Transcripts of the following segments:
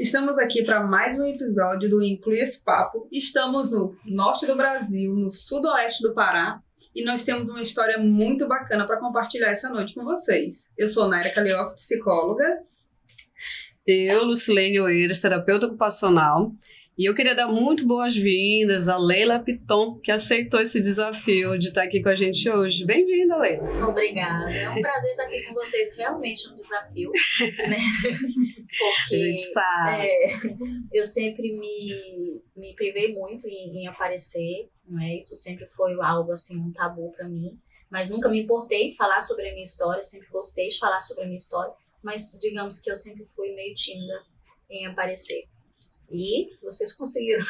Estamos aqui para mais um episódio do Inclui Esse Papo. Estamos no norte do Brasil, no sudoeste do Pará, e nós temos uma história muito bacana para compartilhar essa noite com vocês. Eu sou Naira Calioff, psicóloga. Eu, Lucilene Oeiras, terapeuta ocupacional. E eu queria dar muito boas-vindas a Leila Piton, que aceitou esse desafio de estar aqui com a gente hoje. Bem-vinda, Leila. Obrigada. É um prazer estar aqui com vocês. Realmente um desafio, né? Porque a gente sabe. Eu sempre me privei muito em aparecer, não é? Isso sempre foi algo assim, um tabu para mim. Mas nunca me importei em falar sobre a minha história, sempre gostei de falar sobre a minha história. Mas digamos que eu sempre fui meio tímida em aparecer. E vocês conseguiram.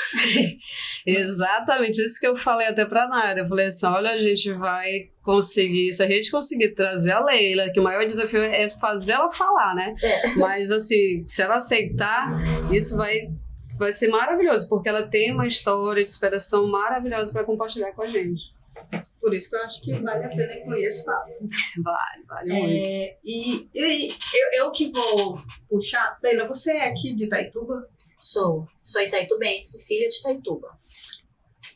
Exatamente, isso que eu falei até pra Naira. Eu falei assim, olha, a gente vai conseguir, se a gente conseguir trazer a Leila, que o maior desafio é fazer ela falar, né? Mas assim, se ela aceitar, isso vai ser maravilhoso, porque ela tem uma história de superação maravilhosa para compartilhar com a gente. Por isso que eu acho que vale a pena incluir esse papo. Vale muito. E eu que vou puxar. Leila, você é aqui de Itaituba? Sou itaitubense, filha de Itaituba.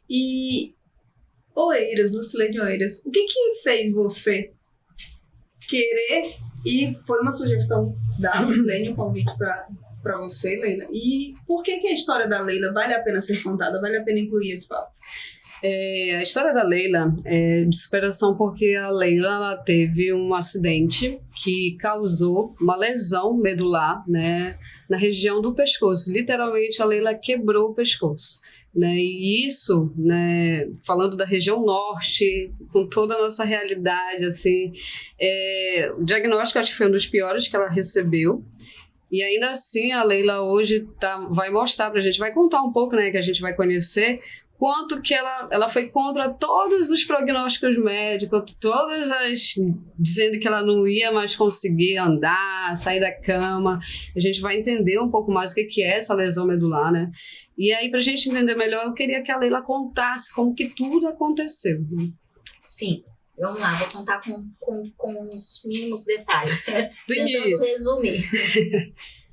E Oeiras, Lucilene Oeiras, o que fez você querer, e foi uma sugestão da Lucilene, um convite para você, Leila, e por que a história da Leila vale a pena ser contada, vale a pena incluir esse papo? A história da Leila é de superação porque a Leila ela teve um acidente que causou uma lesão medular, né, na região do pescoço. Literalmente, a Leila quebrou o pescoço. Né, e isso, né, falando da região norte, com toda a nossa realidade, assim, o diagnóstico acho que foi um dos piores que ela recebeu. E ainda assim, a Leila hoje vai mostrar pra gente, vai contar um pouco, né, que a gente vai conhecer, quanto que ela foi contra todos os prognósticos médicos, dizendo que ela não ia mais conseguir andar, sair da cama. A gente vai entender um pouco mais o que é essa lesão medular, né? E aí, pra gente entender melhor, eu queria que a Leila contasse como que tudo aconteceu. Né? Sim, vamos lá, vou contar com os mínimos detalhes, né? Tentando Isso. resumir.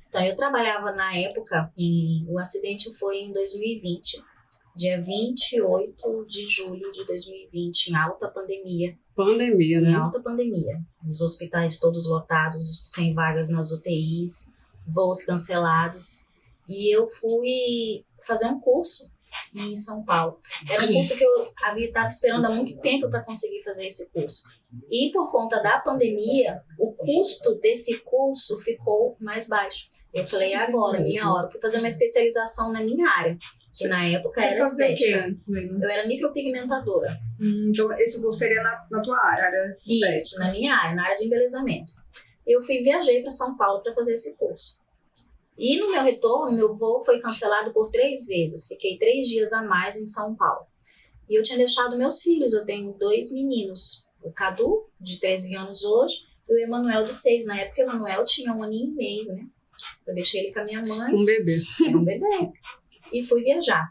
Então, eu trabalhava na época, o acidente foi em 2020. Dia 28 de julho de 2020, em alta pandemia. Pandemia, né? Em alta pandemia. Os hospitais todos lotados, sem vagas nas UTIs, voos cancelados. E eu fui fazer um curso em São Paulo. Era um curso que eu havia estado esperando há muito tempo para conseguir fazer esse curso. E por conta da pandemia, o custo desse curso ficou mais baixo. Eu falei, agora, minha hora. Eu fui fazer uma especialização na minha área, que na época era estética. Antes, mesmo? Eu era micropigmentadora. Então esse curso seria na tua área estética? Isso, na minha área, na área de embelezamento. Eu viajei para São Paulo para fazer esse curso. E no meu retorno, meu voo foi cancelado por 3 vezes. Fiquei 3 dias a mais em São Paulo. E eu tinha deixado meus filhos, eu tenho 2 meninos. O Cadu, de 13 anos hoje, e o Emanuel, de 6. Na época, o Emanuel tinha 1 aninho e meio, né? Eu deixei ele com a minha mãe. Um bebê. Era um bebê. E fui viajar.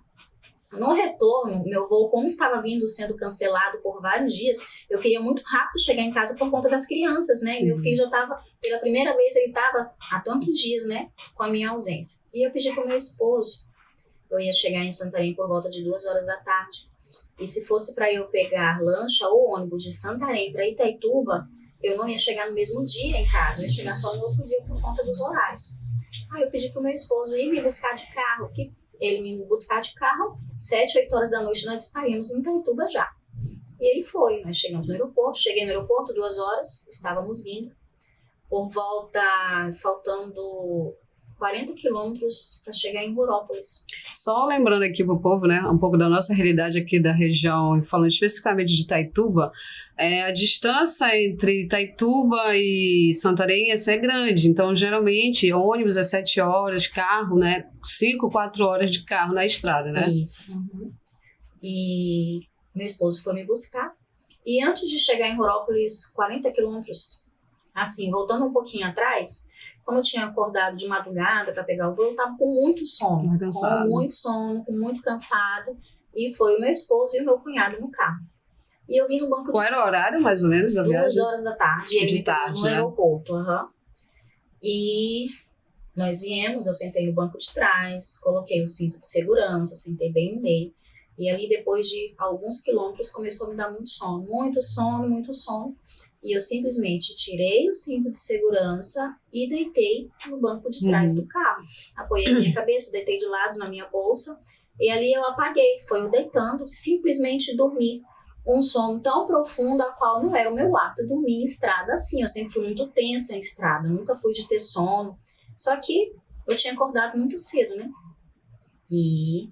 No retorno, meu voo, como estava sendo cancelado por vários dias, eu queria muito rápido chegar em casa por conta das crianças, né? Sim. E meu filho já estava, pela primeira vez, ele estava há tantos dias, né? Com a minha ausência. E eu pedi para o meu esposo, eu ia chegar em Santarém por volta de 2 horas da tarde. E se fosse para eu pegar lancha ou ônibus de Santarém para Itaituba, eu não ia chegar no mesmo dia em casa, eu ia chegar só no outro dia por conta dos horários. Aí eu pedi para o meu esposo ir me buscar de carro, que ele me buscar de carro, 7, 8 horas da noite nós estaríamos em Itaituba já. E ele foi, nós chegamos no aeroporto, cheguei no aeroporto 2 horas, estávamos vindo, por volta, faltando 40 quilômetros para chegar em Rurópolis. Só lembrando aqui pro povo, né, um pouco da nossa realidade aqui da região, falando especificamente de Itaituba, a distância entre Itaituba e Santarém é grande, então geralmente ônibus é 7 horas, carro, né, 5, 4 horas de carro na estrada, né? Isso. Uhum. E meu esposo foi me buscar, e antes de chegar em Rurópolis, 40 quilômetros, assim, voltando um pouquinho atrás, como eu tinha acordado de madrugada para pegar o voo, eu estava com muito sono, com muito cansado, e foi o meu esposo e o meu cunhado no carro. E eu vim no banco Qual era o horário, mais ou menos, da viagem? 2 horas da tarde, ele me pegou no aeroporto. E Nós viemos, eu sentei no banco de trás, coloquei o cinto de segurança, sentei bem no meio. E ali, depois de alguns quilômetros, começou a me dar muito sono. Muito sono, muito sono. E eu simplesmente tirei o cinto de segurança e deitei no banco de trás do carro. Apoiei a minha cabeça, deitei de lado na minha bolsa. E ali eu apaguei. Foi eu deitando, simplesmente dormi. Um sono tão profundo, a qual não era o meu hábito dormir em estrada assim. Eu sempre fui muito tensa em estrada, nunca fui de ter sono. Só que eu tinha acordado muito cedo, né? E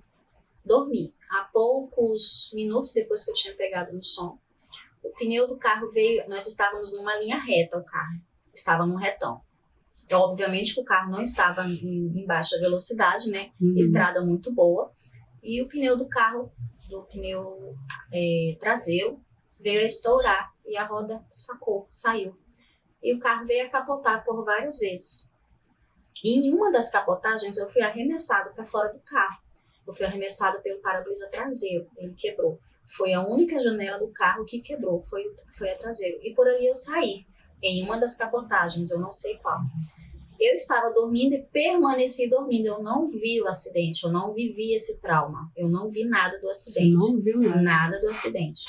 dormi. Há poucos minutos depois que eu tinha pegado no sono, o pneu do carro veio. Nós estávamos numa linha reta, o carro estava num retão. Então, obviamente que o carro não estava em baixa velocidade, né? Estrada muito boa. E o pneu do carro, do pneu traseiro, veio a estourar e a roda saiu. E o carro veio a capotar por várias vezes. E em uma das capotagens eu fui arremessado para fora do carro. Eu fui arremessado pelo para-brisa traseiro, ele quebrou. Foi a única janela do carro que quebrou, foi a traseira. E por ali eu saí, em uma das capotagens, eu não sei qual. Eu estava dormindo e permaneci dormindo. Eu não vi o acidente, eu não vivi esse trauma. Eu não vi nada do acidente. Você não viu nada? Nada do acidente.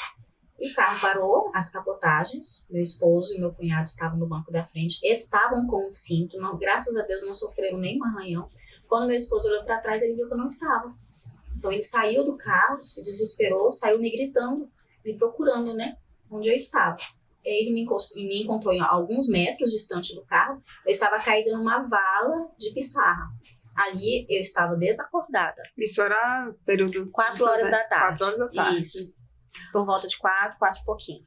E o carro parou, as capotagens. Meu esposo e meu cunhado estavam no banco da frente. Estavam com o cinto. Não, graças a Deus não sofreram nenhum arranhão. Quando meu esposo olhou para trás, ele viu que eu não estava. Então ele saiu do carro, se desesperou, saiu me gritando, me procurando, né? Onde eu estava. Ele me encontrou em alguns metros distante do carro. Eu estava caída numa vala de pissarra. Ali eu estava desacordada. Isso era período... 4 horas da tarde. 4 horas da tarde. Isso. Por volta de 4 e pouquinho.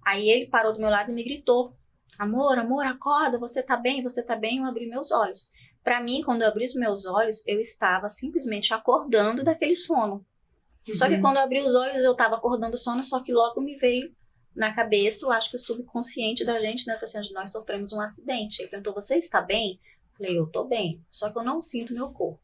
Aí ele parou do meu lado e me gritou. Amor, acorda, você tá bem? Você tá bem? Eu abri meus olhos. Para mim, quando eu abri os meus olhos, eu estava simplesmente acordando daquele sono. Só que quando eu abri os olhos, eu estava acordando do sono, só que logo me veio na cabeça, eu acho que o subconsciente da gente, né? Assim, nós sofremos um acidente. Ele perguntou, você está bem? Eu falei, eu tô bem. Só que eu não sinto meu corpo.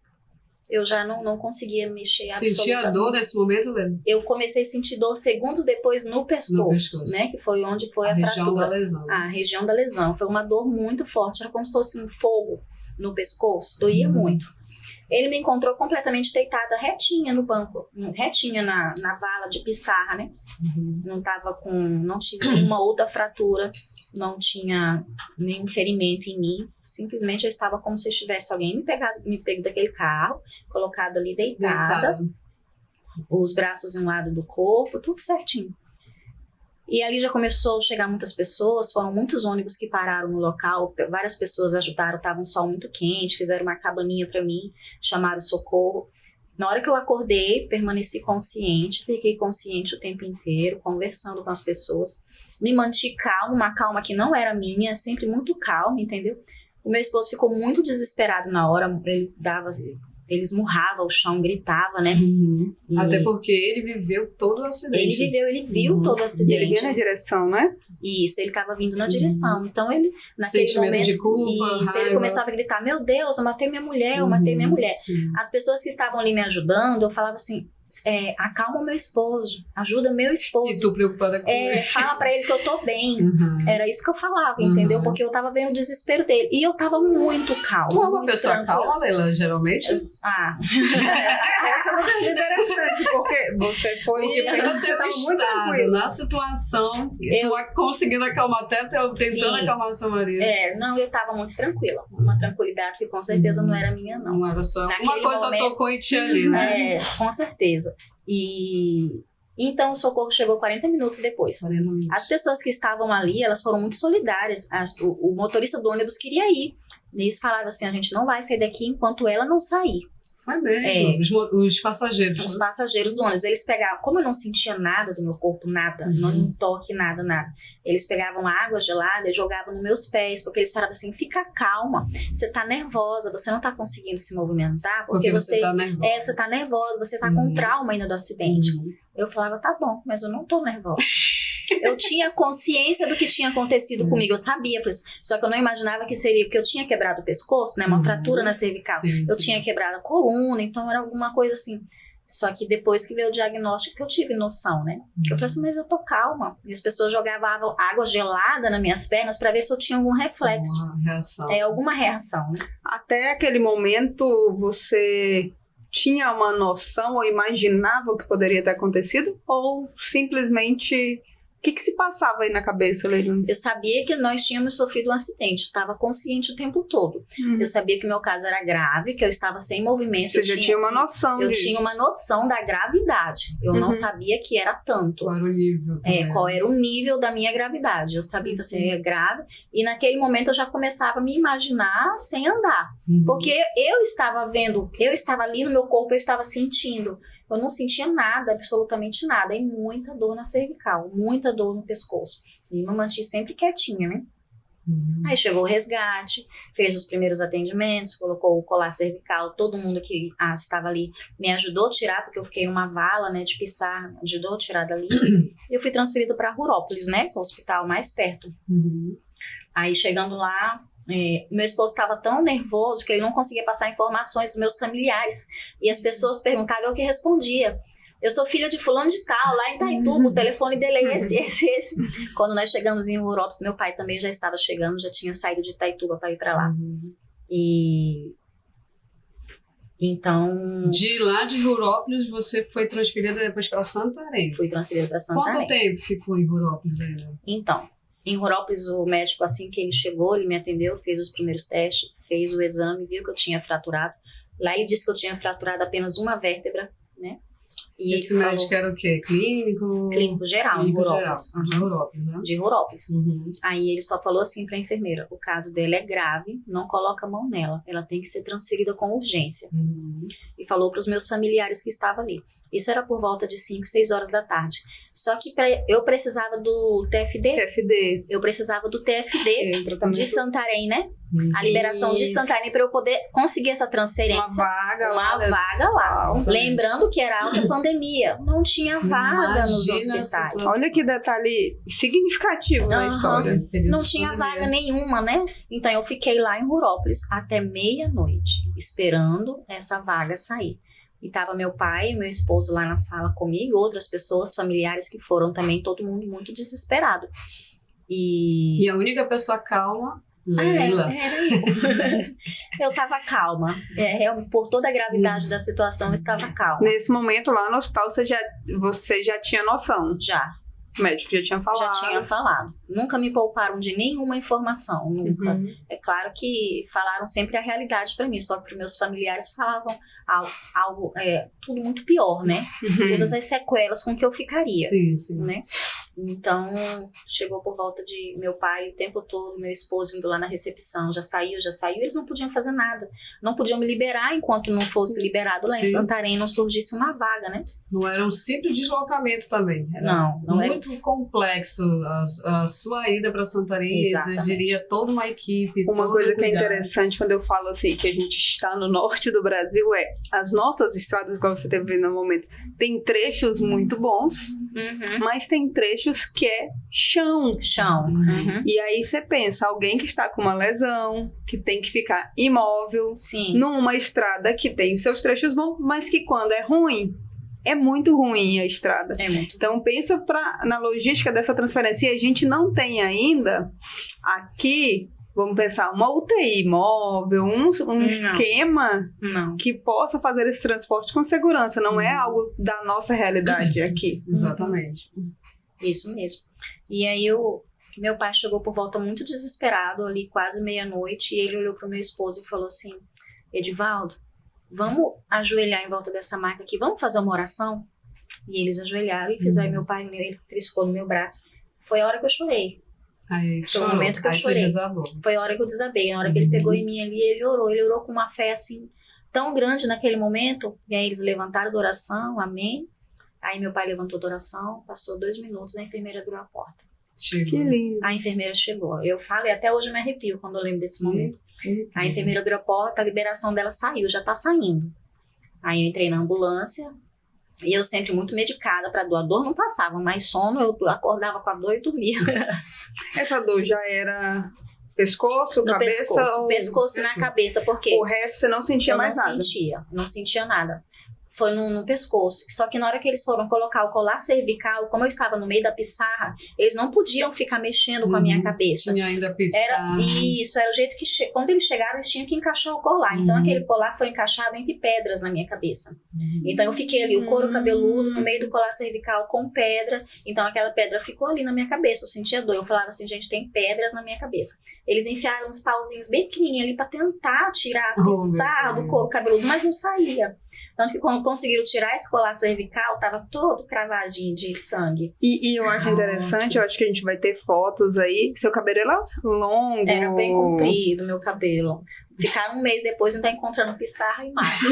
Eu já não conseguia mexer absolutamente. Sentia dor nesse momento, Lena? Eu comecei a sentir dor segundos depois no pescoço, né? Que foi onde foi a fratura. Região da lesão. A região da lesão. Foi uma dor muito forte. Era como se fosse um fogo no pescoço. Doía muito. Ele me encontrou completamente deitada, retinha no banco, retinha na vala de pissarra, né? Não tinha nenhuma outra fratura, não tinha nenhum ferimento em mim. Simplesmente eu estava como se tivesse alguém me pego daquele carro, colocado ali deitada, os braços em um lado do corpo, tudo certinho. E ali já começou a chegar muitas pessoas, foram muitos ônibus que pararam no local, várias pessoas ajudaram, estava um sol muito quente, fizeram uma cabaninha para mim, chamaram socorro. Na hora que eu acordei, permaneci consciente, fiquei consciente o tempo inteiro, conversando com as pessoas, me mantive calma, uma calma que não era minha, sempre muito calma, entendeu? O meu esposo ficou muito desesperado na hora, ele esmurrava o chão, gritava, né? Até porque ele viveu todo o acidente. Ele viu todo o acidente. Ele vinha na direção, né? Isso, ele estava vindo na direção. Então, ele, naquele sentimento momento, de culpa, ele começava a gritar, meu Deus, eu matei minha mulher, eu matei minha mulher. Sim. As pessoas que estavam ali me ajudando, eu falava assim, acalma o meu esposo, ajuda meu esposo. E tu preocupada com ele. Fala pra ele que eu tô bem. Era isso que eu falava, entendeu? Porque eu tava vendo o desespero dele. E eu tava muito calma. Tu é uma pessoa calma, Leila, geralmente? Essa é uma coisa interessante, porque você foi... Porque pelo teu estado, na situação, tu conseguindo acalmar até tentando acalmar seu marido. Não, eu tava muito tranquila. Uma tranquilidade que com certeza não era minha, não. Não era só Naquele uma coisa momento, tocou em ti ali, né? Com certeza. E então o socorro chegou 40 minutos depois. As pessoas que estavam ali, elas foram muito solidárias. O motorista do ônibus queria ir. Eles falaram assim, a gente não vai sair daqui enquanto ela não sair. Foi mesmo. Os passageiros. Os passageiros do ônibus, eles pegavam, como eu não sentia nada do meu corpo, nada, não toque, nada. Eles pegavam água gelada e jogavam nos meus pés, porque eles falavam assim, fica calma, você tá nervosa, você não tá conseguindo se movimentar, porque você tá nervosa. Você tá nervosa, você tá com trauma ainda do acidente. Eu falava, tá bom, mas eu não tô nervosa. Eu tinha consciência do que tinha acontecido comigo, eu sabia, só que eu não imaginava que seria, porque eu tinha quebrado o pescoço, né, uma fratura na cervical, eu tinha quebrado a coluna, então era alguma coisa assim. Só que depois que veio o diagnóstico que eu tive noção, né? Eu falei assim, mas eu tô calma. E as pessoas jogavam água gelada nas minhas pernas para ver se eu tinha algum reflexo. Uma reação. Alguma reação, né? Até aquele momento, você tinha uma noção ou imaginava o que poderia ter acontecido? Ou simplesmente... O que se passava aí na cabeça, Leilane? Eu sabia que nós tínhamos sofrido um acidente, eu estava consciente o tempo todo. Eu sabia que meu caso era grave, que eu estava sem movimento. Você já tinha uma noção disso? Eu tinha uma noção da gravidade. Eu não sabia que era tanto. Qual era o nível? Qual era o nível da minha gravidade. Eu sabia que você era grave. E naquele momento eu já começava a me imaginar sem andar. Porque eu estava vendo, eu estava ali no meu corpo, eu estava sentindo. Eu não sentia nada, absolutamente nada. E muita dor na cervical, muita dor no pescoço. E me mantive sempre quietinha, né? Aí chegou o resgate, fez os primeiros atendimentos, colocou o colar cervical. Todo mundo que estava ali me ajudou a tirar, porque eu fiquei numa vala, né, de pisar, ajudou a tirar dali. E eu fui transferida para Rurópolis, né, o hospital mais perto. Aí chegando lá, meu esposo estava tão nervoso que ele não conseguia passar informações dos meus familiares. E as pessoas perguntavam, eu que respondia. Eu sou filha de fulano de tal, lá em Itaituba, o telefone dele é esse. Quando nós chegamos em Rurópolis, meu pai também já estava chegando, já tinha saído de Itaituba para ir para lá. E então... De lá de Rurópolis, você foi transferida depois para Santarém. Fui transferida para Santarém. Quanto tempo ficou em Rurópolis ainda? Então, em Rurópolis, o médico, assim que ele chegou, ele me atendeu, fez os primeiros testes, fez o exame, viu que eu tinha fraturado. Lá ele disse que eu tinha fraturado apenas uma vértebra, né? E esse médico era o quê? Clínico? Clínico geral, Clínico em Rurópolis. Geral. De Rurópolis, né? De Rurópolis. Aí ele só falou assim para a enfermeira, o caso dela é grave, não coloca a mão nela, ela tem que ser transferida com urgência. E falou para os meus familiares que estavam ali. Isso era por volta de 5, 6 horas da tarde. Só que eu precisava do TFD. Eu precisava do TFD de Santarém, né? A liberação de Santarém para eu poder conseguir essa transferência. Uma vaga lá. Lembrando que era alta pandemia. Não tinha vaga nos hospitais. Olha que detalhe significativo na história. Não tinha vaga nenhuma, né? Então eu fiquei lá em Rurópolis até meia-noite, esperando essa vaga sair. E tava meu pai e meu esposo lá na sala comigo, outras pessoas, familiares que foram também, todo mundo muito desesperado. E a única pessoa calma, Leila. Era eu. Eu tava calma. Por toda a gravidade da situação, eu estava calma. Nesse momento lá no hospital, você já tinha noção? Já. O médico já tinha falado? Já tinha falado. Nunca me pouparam de nenhuma informação, nunca. É claro que falaram sempre a realidade para mim, só que para meus familiares falavam algo tudo muito pior, né? Todas as sequelas com que eu ficaria. Sim, sim. Né? Então, chegou por volta de meu pai o tempo todo, meu esposo indo lá na recepção, já saiu, eles não podiam fazer nada. Não podiam me liberar enquanto não fosse liberado lá em Santarém, não surgisse uma vaga, né? Não era um simples deslocamento também. Era não era muito complexo. A sua ida para Santarém exigiria toda uma equipe. Uma coisa que é interessante quando eu falo assim, que a gente está no norte do Brasil, as nossas estradas, igual você teve no momento, tem trechos muito bons, mas tem trechos que é chão. E aí você pensa, alguém que está com uma lesão, que tem que ficar imóvel, numa estrada que tem seus trechos bons, mas que quando é ruim, é muito ruim a estrada. Então pensa na logística dessa transferência. E a gente não tem ainda aqui, vamos pensar, uma UTI móvel, um esquema que possa fazer esse transporte com segurança. Não é algo da nossa realidade aqui. Exatamente. Isso mesmo. E aí meu pai chegou por volta muito desesperado, ali quase meia-noite, e ele olhou para o meu esposo e falou assim, Edivaldo, vamos ajoelhar em volta dessa maca aqui, vamos fazer uma oração? E eles ajoelharam e fizeram. Meu pai, ele triscou no meu braço. Foi a hora que eu chorei. Foi o momento que eu chorei. Foi a hora que eu desabei. Na hora que ele pegou em mim ali, ele orou com uma fé assim, tão grande naquele momento. E aí eles levantaram da oração, amém. Aí meu pai levantou da oração, passou 2 minutos, a enfermeira abriu a porta. Que lindo. A enfermeira chegou. Eu falo e até hoje eu me arrepio quando eu lembro desse momento. A enfermeira abriu a porta, a liberação dela saiu, já tá saindo. Aí eu entrei na ambulância e eu sempre muito medicada pra dor. A dor não passava, mas sono eu acordava com a dor e dormia. Essa dor já era pescoço, no cabeça? Pescoço na cabeça, porque o resto você não sentia mais nada? Não sentia nada. Foi no pescoço. Só que na hora que eles foram colocar o colar cervical, como eu estava no meio da pissarra, eles não podiam ficar mexendo com a minha cabeça. Tinha ainda pissarra. Era o jeito que, quando eles chegaram, eles tinham que encaixar o colar. Então, aquele colar foi encaixado entre pedras na minha cabeça. Então, eu fiquei ali, o couro cabeludo, no meio do colar cervical com pedra. Então, aquela pedra ficou ali na minha cabeça. Eu sentia dor. Eu falava assim, gente, tem pedras na minha cabeça. Eles enfiaram uns pauzinhos bem pequenininhos ali pra tentar tirar a pissarra do couro cabeludo, mas não saía. Tanto que quando conseguiram tirar esse colar cervical, tava todo cravadinho de sangue. E eu acho interessante, eu acho que a gente vai ter fotos aí. Seu cabelo era longo. Era bem comprido, meu cabelo. Ficaram um mês depois, não tá encontrando pissarra e marca.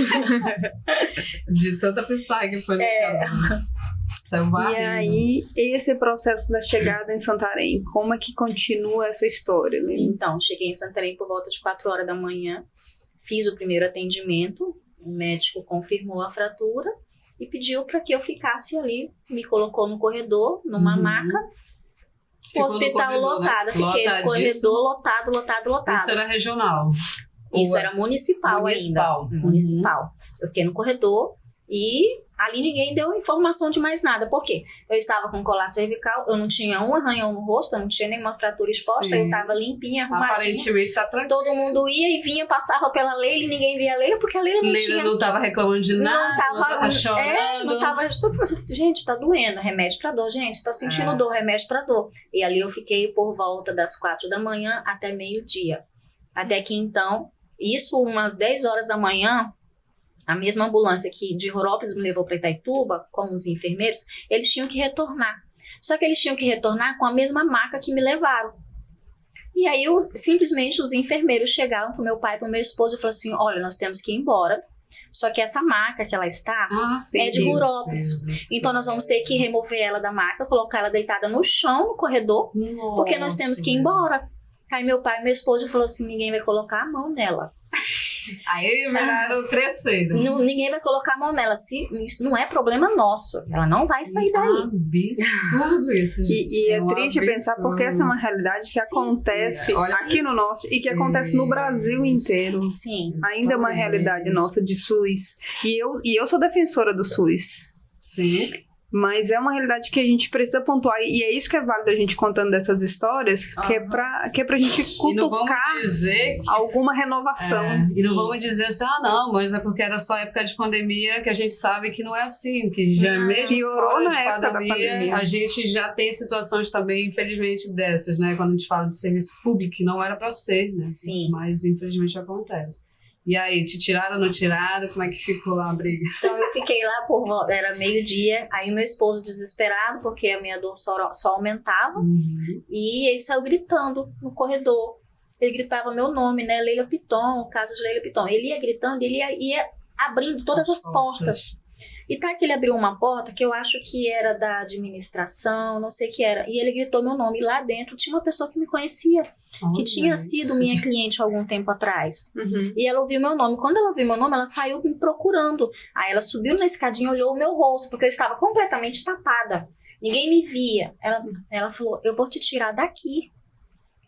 De tanta pissarra que foi nesse cabelo. E aí, esse processo da chegada em Santarém, como é que continua essa história? Né? Então, cheguei em Santarém por volta de 4 horas da manhã, fiz o primeiro atendimento, o médico confirmou a fratura e pediu para que eu ficasse ali, me colocou no corredor, numa maca, o hospital lotado, né? Fiquei no corredor lotado. Isso era regional? Isso era municipal ainda. Municipal. Eu fiquei no corredor e ali ninguém deu informação de mais nada. Por quê? Eu estava com colar cervical, eu não tinha um arranhão no rosto, eu não tinha nenhuma fratura exposta, eu estava limpinha, arrumadinha. Aparentemente tá tranquilo. Todo mundo ia e vinha, passava pela Leila e ninguém via a Leila, porque a Leila não tinha... Leila não estava reclamando de nada, não tava chorando. Não tava... Gente, tá doendo, remédio pra dor. Gente, tô sentindo dor, remédio pra dor. E ali eu fiquei por volta das 4 da manhã até meio-dia. Até que então, isso umas 10 horas da manhã, a mesma ambulância que de Rhorópolis me levou para Itaituba, com os enfermeiros, eles tinham que retornar. Só que eles tinham que retornar com a mesma maca que me levaram. E aí, simplesmente, os enfermeiros chegaram pro meu pai e pro meu esposo e falaram assim, olha, nós temos que ir embora. Só que essa maca que ela está é de Rhorópolis. Então, nós vamos ter que remover ela da maca, colocar ela deitada no chão, no corredor, porque nós temos que ir embora. Aí meu pai e meu esposo falou assim, ninguém vai colocar a mão nela. Aí viraram crescendo. Ninguém vai colocar a mão nela. Isso não é problema nosso. Ela não vai sair daí. Absurdo isso, gente. E é triste pensar porque essa é uma realidade que acontece aqui no Norte e que acontece no Brasil inteiro. Sim. Ainda é uma realidade nossa de SUS. E eu sou defensora do SUS. Sim. Mas é uma realidade que a gente precisa pontuar. E é isso que é válido a gente contando dessas histórias, que é pra gente cutucar alguma renovação. E não vamos dizer assim, não, mas é porque era só época de pandemia, que a gente sabe que não é assim, que já mesmo piorou na época da pandemia, a gente já tem situações também, infelizmente, dessas, né? Quando a gente fala de serviço público, que não era para ser, né? Sim. Mas infelizmente acontece. E aí, te tiraram ou não tiraram? Como é que ficou lá a briga? Então eu fiquei lá era meio-dia, aí meu esposo desesperado, porque a minha dor só aumentava, e ele saiu gritando no corredor. Ele gritava meu nome, né? Leila Piton, o caso de Leila Piton. Ele ia gritando, ele ia abrindo todas as portas. E tá que ele abriu uma porta que eu acho que era da administração, não sei o que era. E ele gritou meu nome. E lá dentro tinha uma pessoa que me conhecia, que tinha sido minha cliente há algum tempo atrás. E ela ouviu meu nome. Quando ela ouviu meu nome, ela saiu me procurando. Aí ela subiu na escadinha e olhou o meu rosto, porque eu estava completamente tapada. Ninguém me via. Ela falou, eu vou te tirar daqui.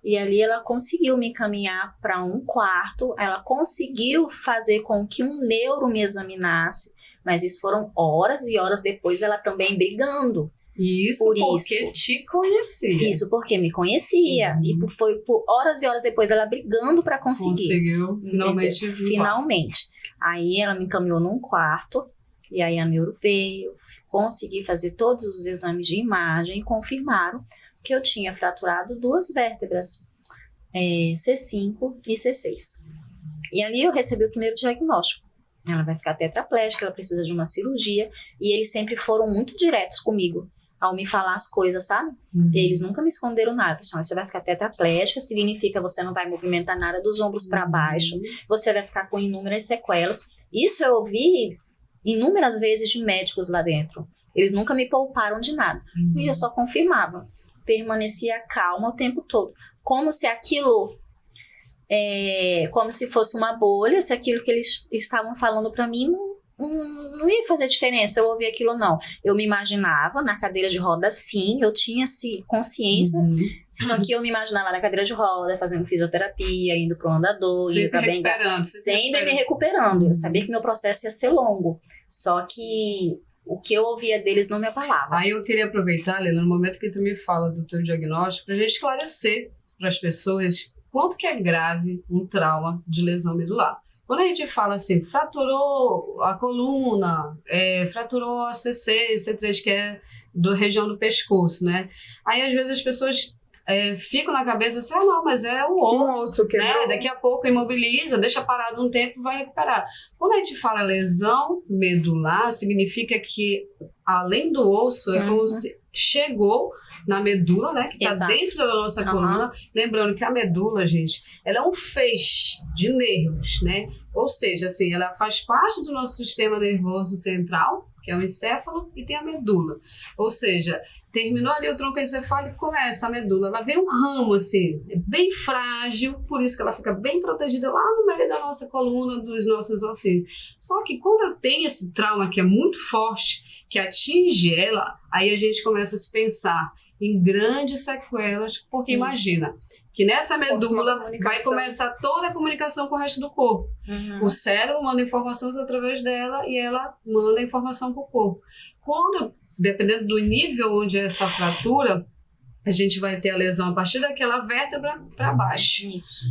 E ali ela conseguiu me encaminhar para um quarto. Ela conseguiu fazer com que um neuro me examinasse. Mas isso foram horas e horas depois, ela também brigando. Isso porque te conhecia. Isso porque me conhecia. E foi por horas e horas depois, ela brigando para conseguir. Conseguiu, finalmente. Finalmente. Aí ela me encaminhou num quarto. E aí a neuro veio. Consegui fazer todos os exames de imagem e confirmaram que eu tinha fraturado 2 vértebras. C5 e C6. E ali eu recebi o primeiro diagnóstico. Ela vai ficar tetraplégica, ela precisa de uma cirurgia. E eles sempre foram muito diretos comigo ao me falar as coisas, sabe? Eles nunca me esconderam nada. Você vai ficar tetraplégica, significa que você não vai movimentar nada dos ombros para baixo. Você vai ficar com inúmeras sequelas. Isso eu ouvi inúmeras vezes de médicos lá dentro. Eles nunca me pouparam de nada. E eu só confirmava. Permanecia calma o tempo todo. Como se aquilo... como se fosse uma bolha, se aquilo que eles estavam falando para mim não ia fazer diferença eu ouvir aquilo não. Eu me imaginava na cadeira de roda, sim, eu tinha consciência, só que eu me imaginava na cadeira de roda, fazendo fisioterapia, indo para o andador, indo para bengala, sempre me recuperando. Eu sabia que meu processo ia ser longo, Só que o que eu ouvia deles não me abalava. Aí eu queria aproveitar, Leila, no momento que tu me fala do teu diagnóstico, para a gente esclarecer para as pessoas quanto que é grave um trauma de lesão medular. Quando a gente fala assim, fraturou a coluna, fraturou a C3, que é da região do pescoço, né? Aí às vezes as pessoas ficam na cabeça assim, não, mas é o osso, né? Daqui a pouco imobiliza, deixa parado um tempo e vai recuperar. Quando a gente fala lesão medular, significa que além do osso, é como se chegou na medula, né? Que está dentro da nossa coluna. Lembrando que a medula, gente, ela é um feixe de nervos, né? Ou seja, assim, ela faz parte do nosso sistema nervoso central, que é o encéfalo, e tem a medula. Ou seja, terminou ali o tronco encefálico, começa a medula. Ela vem um ramo, assim, bem frágil, por isso que ela fica bem protegida lá no meio da nossa coluna, dos nossos ossinhos. Só que quando tem esse trauma que é muito forte, que atinge ela, aí a gente começa a se pensar em grandes sequelas, porque imagina que nessa medula vai começar toda a comunicação com o resto do corpo. O cérebro manda informações através dela e ela manda informação para o corpo. Quando, dependendo do nível onde é essa fratura, a gente vai ter a lesão a partir daquela vértebra para baixo.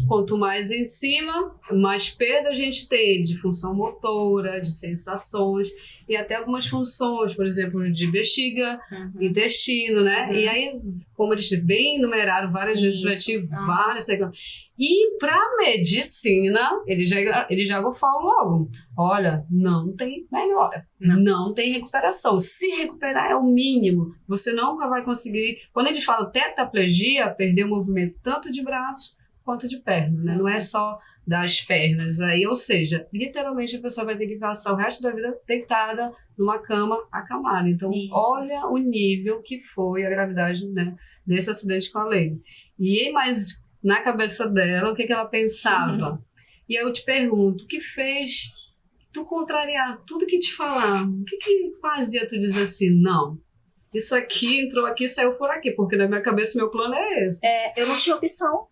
Quanto mais em cima, mais perda a gente tem de função motora, de sensações e até algumas funções, por exemplo, de bexiga, intestino, né? E aí, como eles bem enumeraram várias vezes para ti, várias sequelas. E para medicina, eles já falam logo, olha, não tem melhora, não tem recuperação. Se recuperar é o mínimo, você nunca vai conseguir. Quando eles falam tetraplegia, perder o movimento tanto de braço quanto de perna, né? Não é só das pernas aí, ou seja, literalmente a pessoa vai ter que passar o resto da vida deitada numa cama acamada. Então, olha o nível que foi a gravidade, né, desse acidente com a Leila. E mas na cabeça dela, o que ela pensava? E aí eu te pergunto, o que fez tu contrariar tudo que te falaram? O que fazia tu dizer assim, não, isso aqui entrou aqui, saiu por aqui, porque na minha cabeça meu plano é esse. Eu não tinha opção.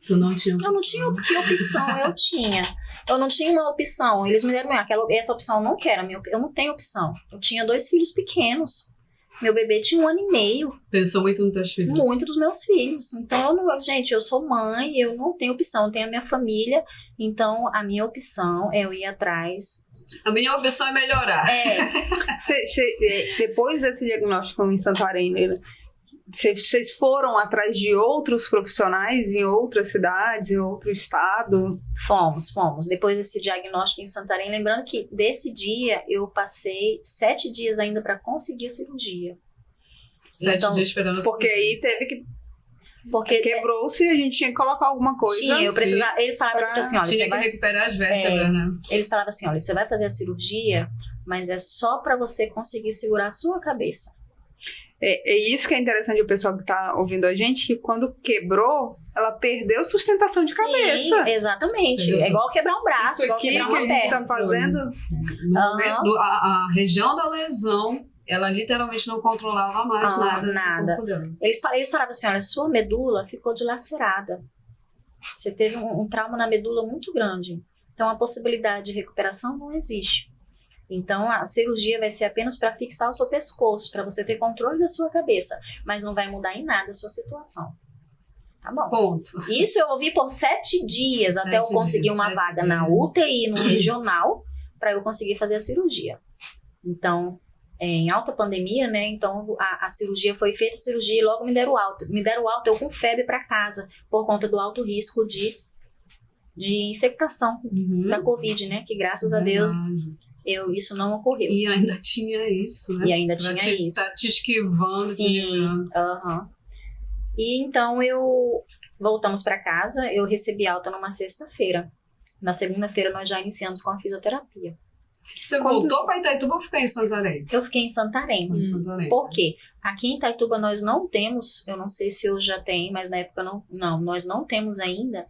Tu não tinha opção? Eu não tinha que opção eu tinha. Eu não tinha uma opção. Eles me deram essa opção, eu não quero. Eu não tenho opção. Eu tinha 2 filhos pequenos. Meu bebê tinha 1 ano e meio. Pensou muito nos teus filhos? Muito dos meus filhos. Então, gente, eu sou mãe, eu não tenho opção. Eu tenho a minha família. Então, a minha opção é eu ir atrás. A minha opção é melhorar. Depois desse diagnóstico em Santarém, Leila, vocês foram atrás de outros profissionais em outras cidades, em outro estado? Fomos. Depois desse diagnóstico em Santarém, lembrando que desse dia eu passei 7 dias ainda para conseguir a cirurgia. 7 dias esperando a cirurgia. Porque aí teve que... Porque quebrou-se e a gente tinha que colocar alguma coisa. Sim, eu precisava. Eles falavam assim, olha, tinha que recuperar as vértebras, né? Eles falavam assim, olha, você vai fazer a cirurgia, mas é só para você conseguir segurar a sua cabeça. É isso que é interessante o pessoal que está ouvindo a gente, que quando quebrou, ela perdeu sustentação de cabeça. Exatamente. É igual quebrar um braço, igual quebrar uma perna. Isso aqui que a gente está fazendo... A região da lesão, ela literalmente não controlava mais nada. Eles falavam assim, olha, sua medula ficou dilacerada. Você teve um trauma na medula muito grande. Então, a possibilidade de recuperação não existe. Então, a cirurgia vai ser apenas para fixar o seu pescoço, para você ter controle da sua cabeça, mas não vai mudar em nada a sua situação. Tá bom. Ponto. Isso eu ouvi por 7 dias, até eu conseguir uma vaga na UTI, no regional, para eu conseguir fazer a cirurgia. Então, em alta pandemia, né? Então, a cirurgia foi feita, e logo me deram alta. Eu com febre para casa, por conta do alto risco de infectação da Covid, né? Que graças a Deus... isso não ocorreu. E ainda tinha isso, né? Tá te esquivando. Sim. E então voltamos para casa, eu recebi alta numa sexta-feira. Na segunda-feira nós já iniciamos com a fisioterapia. Você voltou para Itaituba ou ficou em Santarém? Eu fiquei em Santarém. Por quê? Aqui em Itaituba nós não temos, eu não sei se hoje já tem, mas na época não, nós não temos ainda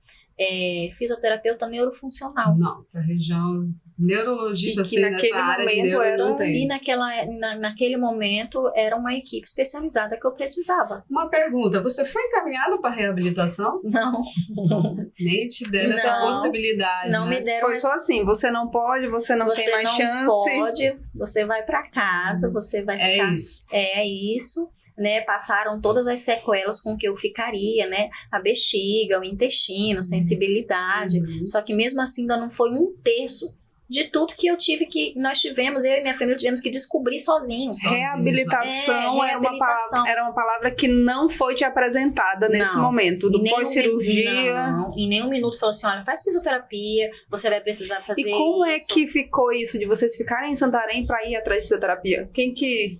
fisioterapeuta neurofuncional. Não, a região neurologista, assim, nessa área de neuro não tem. E naquele momento era uma equipe especializada que eu precisava. Uma pergunta, você foi encaminhado para reabilitação? Não. Nem te deram essa possibilidade, Não né? me deram. Foi só assim, você não pode, você não tem mais chance. Você não pode, você vai para casa, você vai ficar... É isso. Né, passaram todas as sequelas com que eu ficaria, né, a bexiga, o intestino, sensibilidade, só que mesmo assim ainda não foi 1/3 de tudo que nós tivemos, eu e minha família tivemos que descobrir sozinhos. Reabilitação era uma palavra que não foi te apresentada nesse momento, do pós-cirurgia. Não, em nenhum minuto falou assim, olha, faz fisioterapia, você vai precisar fazer isso. E como é que ficou isso de vocês ficarem em Santarém para ir atrás de fisioterapia? Quem que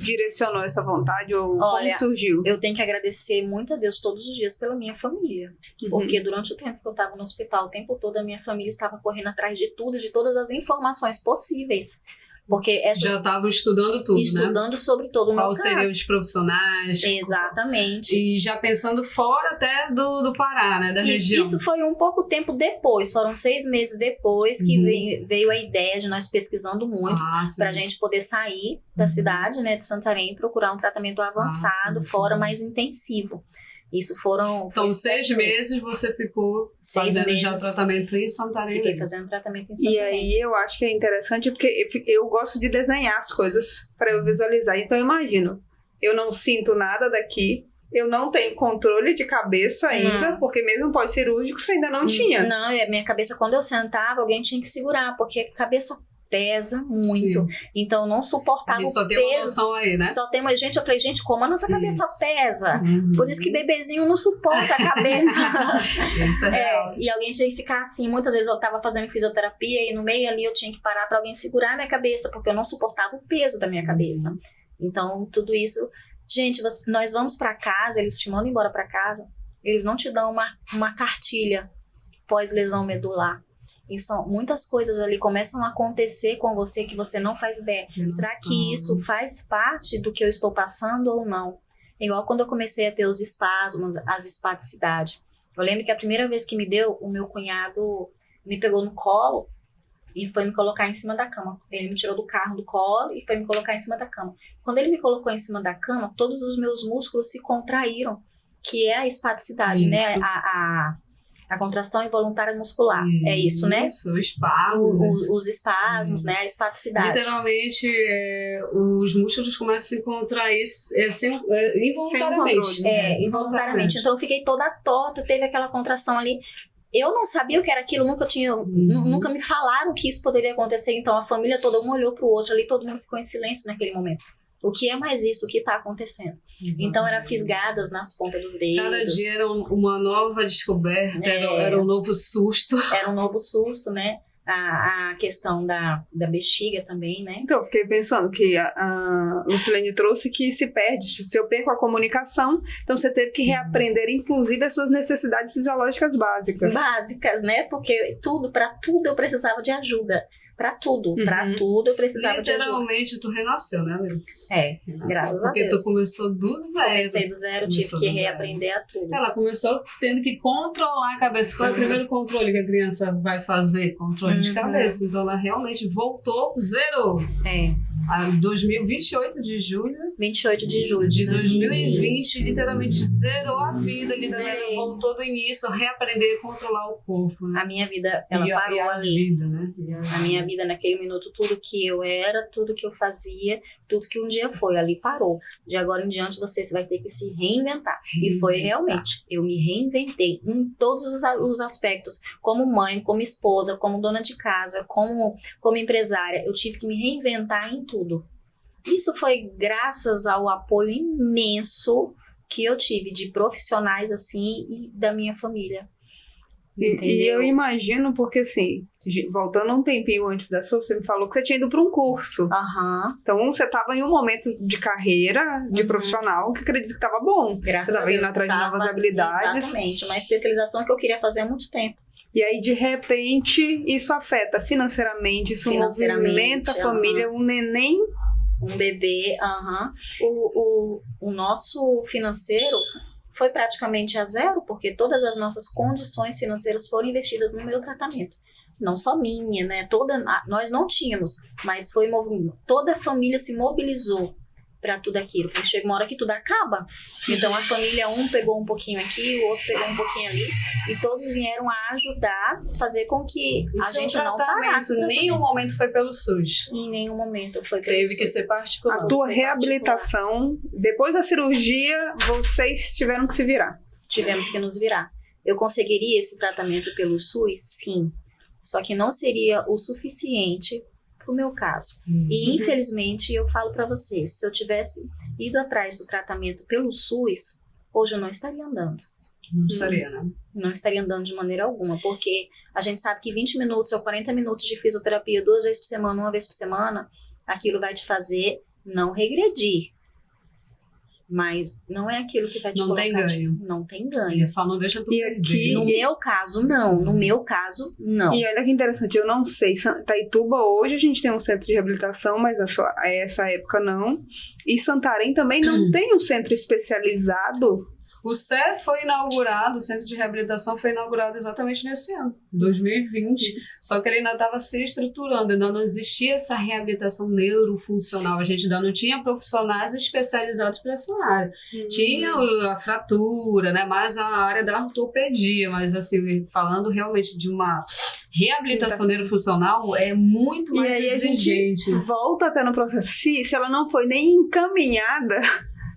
direcionou essa vontade ou como surgiu? Eu tenho que agradecer muito a Deus todos os dias pela minha família, porque durante o tempo que eu estava no hospital, o tempo todo a minha família estava correndo atrás de tudo, de todas as informações possíveis. Porque já estavam estudando tudo, estudando sobre todo o meu caso. Quais seriam os profissionais. Exatamente. E já pensando fora até do Pará, né, da região. Isso foi um pouco tempo depois, foram 6 meses depois que veio a ideia de nós pesquisando muito para a gente poder sair da cidade, né, de Santarém e procurar um tratamento avançado, fora mais intensivo. Isso Então, 6 meses você ficou fazendo já tratamento em Santarém? Fiquei fazendo tratamento em Santarém. E aí eu acho que é interessante porque eu gosto de desenhar as coisas para eu visualizar. Então eu imagino, eu não sinto nada daqui, eu não tenho controle de cabeça ainda, porque mesmo pós-cirúrgico você ainda não tinha. Não, a minha cabeça, quando eu sentava, alguém tinha que segurar, porque a cabeça pesa muito. Então eu não suportava o peso. Só tem uma noção aí, né? Só tem uma gente, eu falei, gente, como a nossa cabeça pesa? Por isso que bebezinho não suporta a cabeça. Isso é real. E alguém tinha que ficar assim, muitas vezes eu tava fazendo fisioterapia e no meio ali eu tinha que parar para alguém segurar a minha cabeça, porque eu não suportava o peso da minha cabeça. Então tudo isso, gente, nós vamos para casa, eles te mandam embora para casa, eles não te dão uma cartilha pós-lesão medular. E são muitas coisas ali começam a acontecer com você que você não faz ideia. Será que isso faz parte do que eu estou passando ou não? Igual quando eu comecei a ter os espasmos, as espaticidades. Eu lembro que a primeira vez que me deu, o meu cunhado me pegou no colo e foi me colocar em cima da cama. Ele me tirou do carro do colo e foi me colocar em cima da cama. Quando ele me colocou em cima da cama, todos os meus músculos se contraíram, que é a espaticidade, né? A contração involuntária muscular. É isso, né? Isso, os espasmos, né? A espaticidade. Literalmente, os músculos começam a se contrair involuntariamente. Involuntariamente. Então, eu fiquei toda torta, teve aquela contração ali. Eu não sabia o que era aquilo, nunca me falaram que isso poderia acontecer. Então, a família toda, um olhou para o outro ali, todo mundo ficou em silêncio naquele momento. O que é mais isso? O que está acontecendo? Exatamente. Então, eram fisgadas nas pontas dos dedos. Cada dia era uma nova descoberta, era um novo susto. Era um novo susto, né? A questão da bexiga também, né? Então, eu fiquei pensando que a Lucilene trouxe que se perde, se eu perco a comunicação, então você teve que reaprender, inclusive, as suas necessidades fisiológicas básicas. Básicas, né? Porque para tudo eu precisava de ajuda. Pra tudo eu precisava de ajuda. Literalmente, tu renasceu, né, amigo? Graças a Deus. Porque tu começou do zero. Comecei do zero, tive que reaprender a tudo. Ela começou tendo que controlar a cabeça. Qual é o primeiro controle que a criança vai fazer? Controle de cabeça. Então, ela realmente voltou, zerou. 28 de julho. 28 de julho de 2020, literalmente zerou a vida. Literalmente voltou do início a reaprender a controlar o corpo. Né? A minha vida, ela parou ali. Vida, né? A minha vida naquele minuto, tudo que eu era, tudo que eu fazia, tudo que um dia foi, ali parou. De agora em diante você vai ter que se reinventar. E foi realmente, eu me reinventei em todos os aspectos, como mãe, como esposa, como dona de casa, como empresária. Eu tive que me reinventar em tudo. Isso foi graças ao apoio imenso que eu tive de profissionais assim e da minha família. E eu imagino, porque assim, voltando um tempinho antes da sua, você me falou que você tinha ido para um curso. Então você estava em um momento de carreira, de profissional, que acredito que estava bom. Graças a Deus. Você estava indo atrás de novas habilidades. Exatamente, uma especialização que eu queria fazer há muito tempo. E aí, de repente, isso afeta financeiramente, isso movimenta a família, um neném. Um bebê, O nosso financeiro foi praticamente a zero, porque todas as nossas condições financeiras foram investidas no meu tratamento. Não só minha, né? Nós não tínhamos, mas toda a família se mobilizou para tudo aquilo, porque chega uma hora que tudo acaba. Então a família, um pegou um pouquinho aqui, o outro pegou um pouquinho ali, e todos vieram a ajudar, fazer com que a gente não parasse. Em nenhum momento foi pelo SUS. Em nenhum momento foi pelo Teve SUS. que ser particular. A tua reabilitação, depois da cirurgia, vocês tiveram que se virar. Tivemos que nos virar. Eu conseguiria esse tratamento pelo SUS? Sim. Só que não seria o suficiente pro meu caso. E infelizmente eu falo para vocês, se eu tivesse ido atrás do tratamento pelo SUS, hoje eu não estaria andando. Não estaria, né? Não estaria andando de maneira alguma, porque a gente sabe que 20 minutos ou 40 minutos de fisioterapia 2 vezes por semana, 1 vez por semana, aquilo vai te fazer não regredir. Mas não é aquilo que vai te colocar... Não tem ganho. Não tem ganho. Ele só não deixa tu perder. No meu caso, não. No meu caso, não. E olha que interessante, eu não sei, Itaituba hoje a gente tem um centro de reabilitação, mas essa época não. E Santarém também não tem um centro especializado. O CER foi inaugurado, o Centro de Reabilitação foi inaugurado exatamente nesse ano, 2020, só que ele ainda estava se estruturando, ainda não existia essa reabilitação neurofuncional, a gente ainda não tinha profissionais especializados para essa área. Tinha a fratura, né, mais a área da ortopedia, mas assim, falando realmente de uma reabilitação neurofuncional, é muito mais exigente. A gente volta até no processo, se ela não foi nem encaminhada...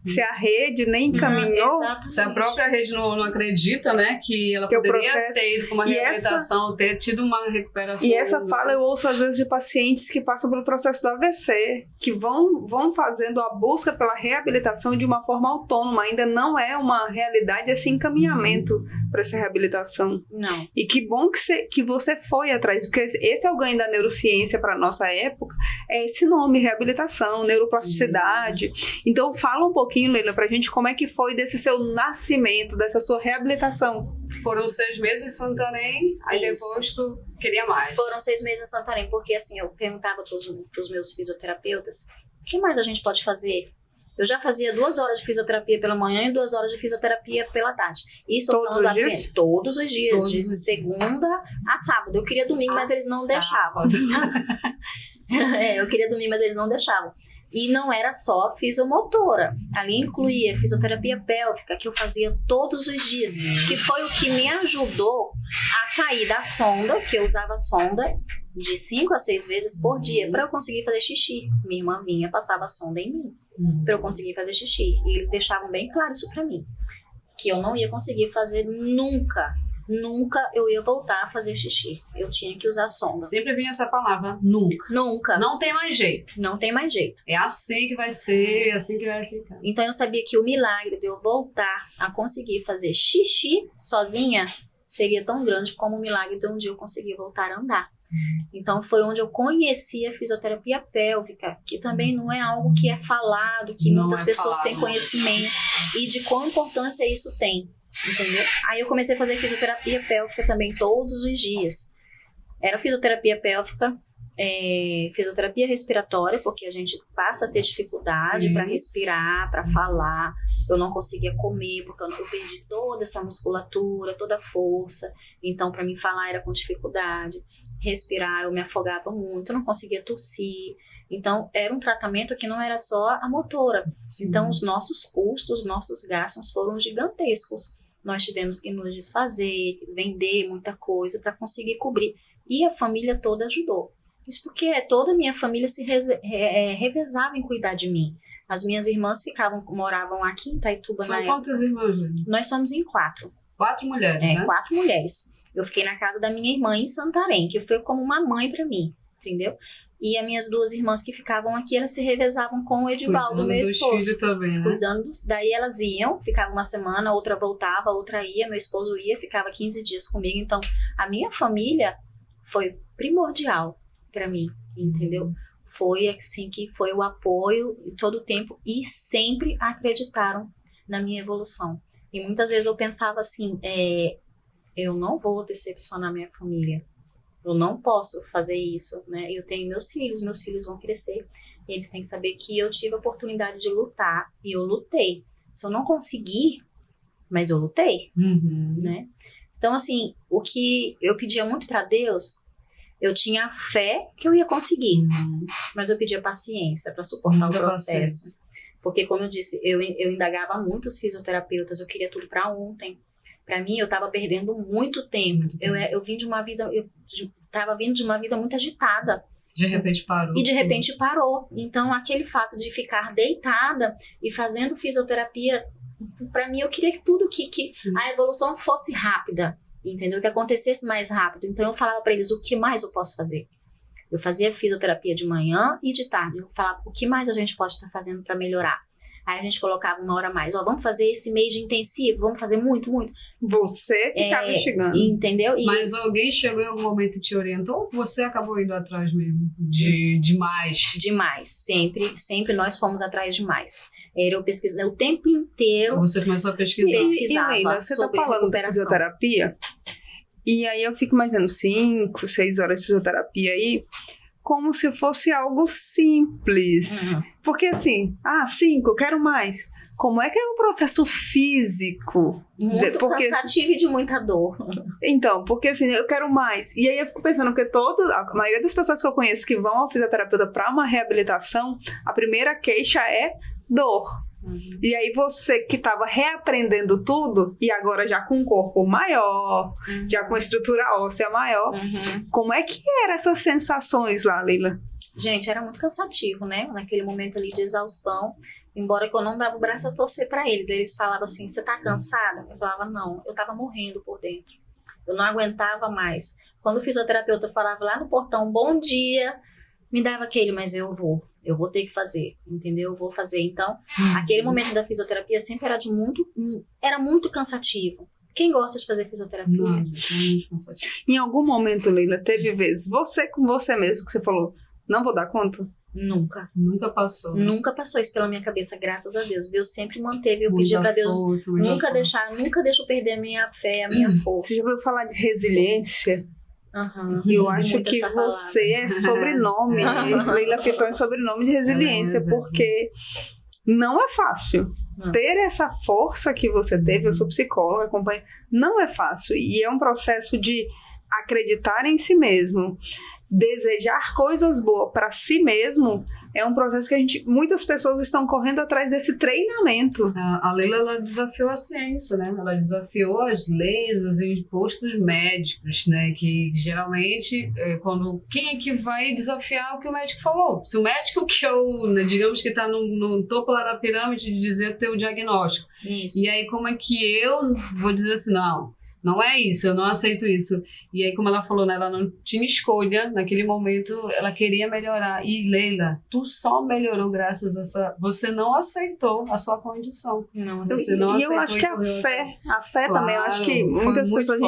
Se a rede nem encaminhou... Se a própria rede não acredita, né, que ela poderia ter ido para uma reabilitação, ter tido uma recuperação. E essa fala eu ouço às vezes de pacientes que passam pelo processo do AVC, que vão fazendo a busca pela reabilitação de uma forma autônoma. Ainda não é uma realidade esse encaminhamento para essa reabilitação. Não. E que bom que você foi atrás, porque esse é o ganho da neurociência para a nossa época, é esse nome, reabilitação, neuroplasticidade. Então fala um pouquinho, Leila, pra gente como é que foi desse seu nascimento, dessa sua reabilitação. Foram 6 meses em Santarém, aí depois tu queria mais. Foram 6 meses em Santarém, porque assim, eu perguntava pros meus fisioterapeutas, o que mais a gente pode fazer? Eu já fazia 2 horas de fisioterapia pela manhã e 2 horas de fisioterapia pela tarde. Isso todos os dias? Todos os dias, de segunda a sábado. Eu queria domingo, mas eles não deixavam. Eu queria domingo, mas eles não deixavam. E não era só fisiomotora. Ali incluía fisioterapia pélvica, que eu fazia todos os dias. Que foi o que me ajudou a sair da sonda, que eu usava sonda de 5 a 6 vezes por dia, para eu conseguir fazer xixi. Minha irmã vinha, passava a sonda em mim, para eu conseguir fazer xixi. E eles deixavam bem claro isso para mim. Que eu não ia conseguir fazer nunca eu ia voltar a fazer xixi. Eu tinha que usar sonda. Sempre vinha essa palavra, nunca. Nunca. Não tem mais jeito. Não tem mais jeito. É assim que vai ser, é assim que vai ficar. Então eu sabia que o milagre de eu voltar a conseguir fazer xixi sozinha seria tão grande como o milagre de um dia eu conseguir voltar a andar. Então foi onde eu conheci a fisioterapia pélvica, que também não é algo que é falado, que muitas pessoas têm conhecimento, e de qual importância isso tem. Entendeu? Aí eu comecei a fazer fisioterapia pélvica também todos os dias. Era fisioterapia pélvica, fisioterapia respiratória, porque a gente passa a ter dificuldade para respirar, para falar. Eu não conseguia comer, porque eu perdi toda essa musculatura, toda a força. Então, para mim falar era com dificuldade. Respirar, eu me afogava muito, eu não conseguia tossir. Então, era um tratamento que não era só a motora. Então, os nossos custos, os nossos gastos foram gigantescos. Nós tivemos que nos desfazer, vender muita coisa para conseguir cobrir. E a família toda ajudou. Isso porque toda a minha família se revezava em cuidar de mim. As minhas irmãs moravam aqui em Itaituba na época. São quantas irmãs? Nós somos em 4. 4 mulheres, né? 4 mulheres. Eu fiquei na casa da minha irmã em Santarém, que foi como uma mãe para mim, entendeu? E as minhas 2 irmãs que ficavam aqui, elas se revezavam com o Edivaldo, meu esposo. Cuidando dos filhos também, né? Cuidando daí elas iam, ficava uma semana, outra voltava, outra ia, meu esposo ia, ficava 15 dias comigo. Então, a minha família foi primordial para mim, entendeu? Foi assim que foi o apoio todo o tempo e sempre acreditaram na minha evolução. E muitas vezes eu pensava assim, eu não vou decepcionar minha família. Eu não posso fazer isso, né? Eu tenho meus filhos vão crescer. E eles têm que saber que eu tive a oportunidade de lutar e eu lutei. Se eu não conseguir, mas eu lutei, né? Então, assim, o que eu pedia muito para Deus, eu tinha fé que eu ia conseguir, mas eu pedia paciência para suportar o processo. Porque, como eu disse, eu indagava muito os fisioterapeutas, eu queria tudo para ontem. Para mim, eu estava perdendo muito tempo. Eu vim de uma vida, eu estava vindo de uma vida muito agitada. De repente parou. E de repente parou. Então, aquele fato de ficar deitada e fazendo fisioterapia, para mim, eu queria que tudo que a evolução fosse rápida, entendeu? Que acontecesse mais rápido. Então, eu falava para eles, o que mais eu posso fazer? Eu fazia fisioterapia de manhã e de tarde. Eu falava, o que mais a gente pode estar fazendo para melhorar? Aí a gente colocava uma hora a mais. Vamos fazer esse mês de intensivo, vamos fazer muito, muito. Você que estava instigando. Entendeu? Mas alguém chegou em algum momento e te orientou ou você acabou indo atrás mesmo? De mais? Demais. Sempre nós fomos atrás de mais. Eu pesquisei o tempo inteiro. Você começou a pesquisar. Pesquisava. E Leila, você está falando de recuperação. fisioterapia? E aí eu fico imaginando 5, 6 horas de fisioterapia aí, como se fosse algo simples. Porque assim, 5, quero mais. Como é que é um processo físico? Muito cansativo e de muita dor. Então, porque assim, eu quero mais. E aí eu fico pensando que a maioria das pessoas que eu conheço que vão ao fisioterapeuta para uma reabilitação, a primeira queixa é dor. E aí você que estava reaprendendo tudo e agora já com um corpo maior, já com estrutura óssea maior, como é que eram essas sensações lá, Leila? Gente, era muito cansativo, né? Naquele momento ali de exaustão, embora que eu não dava o braço a torcer para eles. Eles falavam assim, você tá cansada? Eu falava, não, eu tava morrendo por dentro. Eu não aguentava mais. Quando o fisioterapeuta falava lá no portão, bom dia, me dava aquele, mas eu vou ter que fazer, entendeu? Eu vou fazer. Então, aquele momento da fisioterapia sempre era muito cansativo. Quem gosta de fazer fisioterapia? Não, é muito cansativo. Em algum momento, Leila, teve vezes, você com você mesmo, que você falou, não vou dar conta? Nunca. Nunca passou. Nunca passou isso pela minha cabeça, graças a Deus. Deus sempre manteve. Eu pedi para Deus nunca deixar eu perder a minha fé, a minha força. Você já ouviu falar de resiliência? Eu acho que você é sobrenome. Leila Piton é sobrenome de resiliência, porque não é fácil. Ter essa força que você teve, eu sou psicóloga, acompanho, não é fácil. E é um processo de acreditar em si mesmo, desejar coisas boas para si mesmo. É um processo que muitas pessoas estão correndo atrás desse treinamento. A Leila, ela desafiou a ciência, né? Ela desafiou as leis, os impostos médicos, né? Que geralmente, quem é que vai desafiar o que o médico falou? Se o médico digamos que está no topo lá da pirâmide de dizer ter o diagnóstico. Isso. E aí como é que eu vou dizer assim, não é isso, eu não aceito isso. E aí, como ela falou, né, ela não tinha escolha, naquele momento ela queria melhorar. E Leila, tu só melhorou graças a essa... Você não aceitou a sua condição. Não aceitou. E eu acho que a fé claro, também, eu acho que muitas pessoas